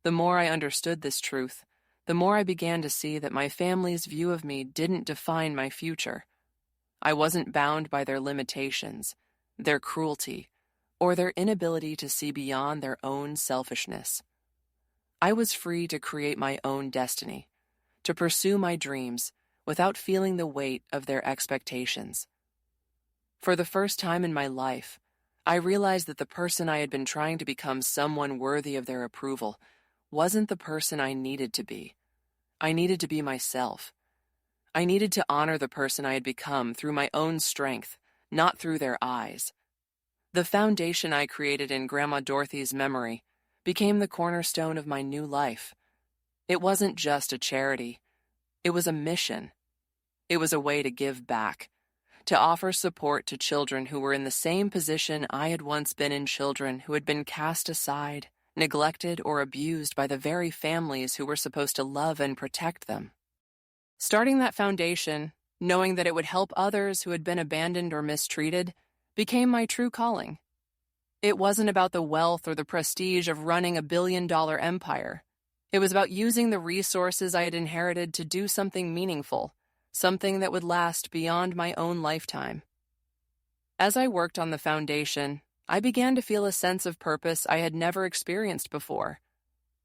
The more I understood this truth, the more I began to see that my family's view of me didn't define my future. I wasn't bound by their limitations, their cruelty, or their inability to see beyond their own selfishness. I was free to create my own destiny, to pursue my dreams without feeling the weight of their expectations. For the first time in my life, I realized that the person I had been trying to become someone worthy of their approval wasn't the person I needed to be. I needed to be myself. I needed to honor the person I had become through my own strength, not through their eyes. The foundation I created in Grandma Dorothy's memory became the cornerstone of my new life. It wasn't just a charity. It was a mission. It was a way to give back, to offer support to children who were in the same position I had once been in, children who had been cast aside, neglected, or abused by the very families who were supposed to love and protect them. Starting that foundation, knowing that it would help others who had been abandoned or mistreated, became my true calling. It wasn't about the wealth or the prestige of running a billion-dollar empire. It was about using the resources I had inherited to do something meaningful, something that would last beyond my own lifetime. As I worked on the foundation, I began to feel a sense of purpose I had never experienced before.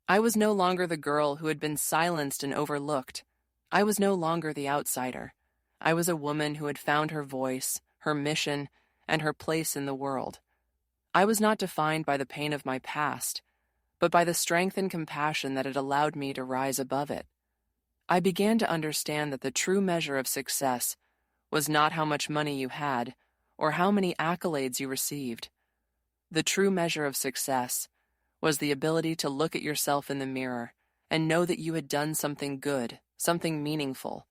I was no longer the girl who had been silenced and overlooked. I was no longer the outsider. I was a woman who had found her voice, her mission, and her place in the world. I was not defined by the pain of my past, but by the strength and compassion that had allowed me to rise above it. I began to understand that the true measure of success was not how much money you had or how many accolades you received. The true measure of success was the ability to look at yourself in the mirror and know that you had done something good, something meaningful.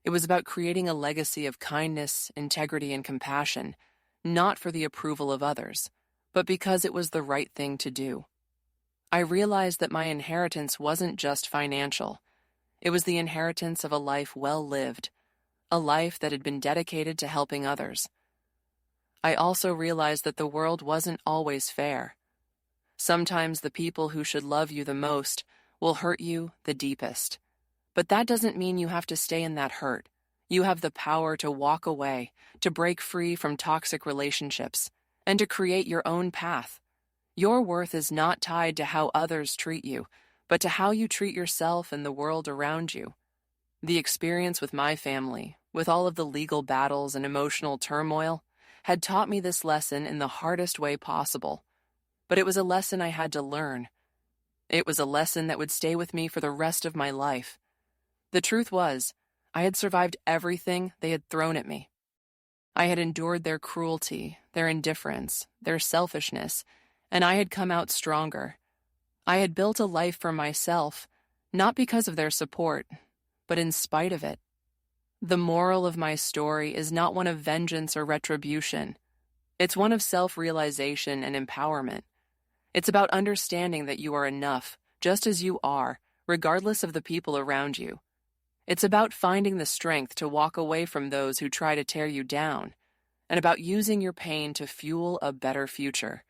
It was about creating a legacy of kindness, integrity, and compassion, not for the approval of others, but because it was the right thing to do. I realized that my inheritance wasn't just financial. It was the inheritance of a life well lived, a life that had been dedicated to helping others. I also realized that the world wasn't always fair. Sometimes the people who should love you the most will hurt you the deepest. But that doesn't mean you have to stay in that hurt. You have the power to walk away, to break free from toxic relationships, and to create your own path. Your worth is not tied to how others treat you, but to how you treat yourself and the world around you. The experience with my family, with all of the legal battles and emotional turmoil, had taught me this lesson in the hardest way possible. But it was a lesson I had to learn. It was a lesson that would stay with me for the rest of my life. The truth was, I had survived everything they had thrown at me. I had endured their cruelty, their indifference, their selfishness, and I had come out stronger. I had built a life for myself, not because of their support, but in spite of it. The moral of my story is not one of vengeance or retribution. It's one of self-realization and empowerment. It's about understanding that you are enough, just as you are, regardless of the people around you. It's about finding the strength to walk away from those who try to tear you down, and about using your pain to fuel a better future.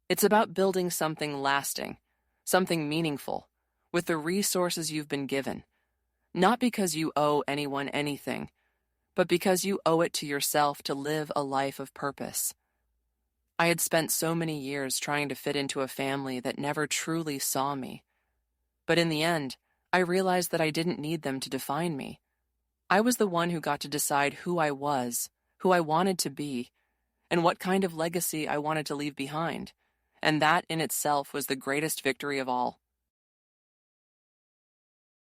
It's about building something lasting, something meaningful, with the resources you've been given. Not because you owe anyone anything, but because you owe it to yourself to live a life of purpose. I had spent so many years trying to fit into a family that never truly saw me. But in the end, I realized that I didn't need them to define me. I was the one who got to decide who I was, who I wanted to be, and what kind of legacy I wanted to leave behind. And that in itself was the greatest victory of all.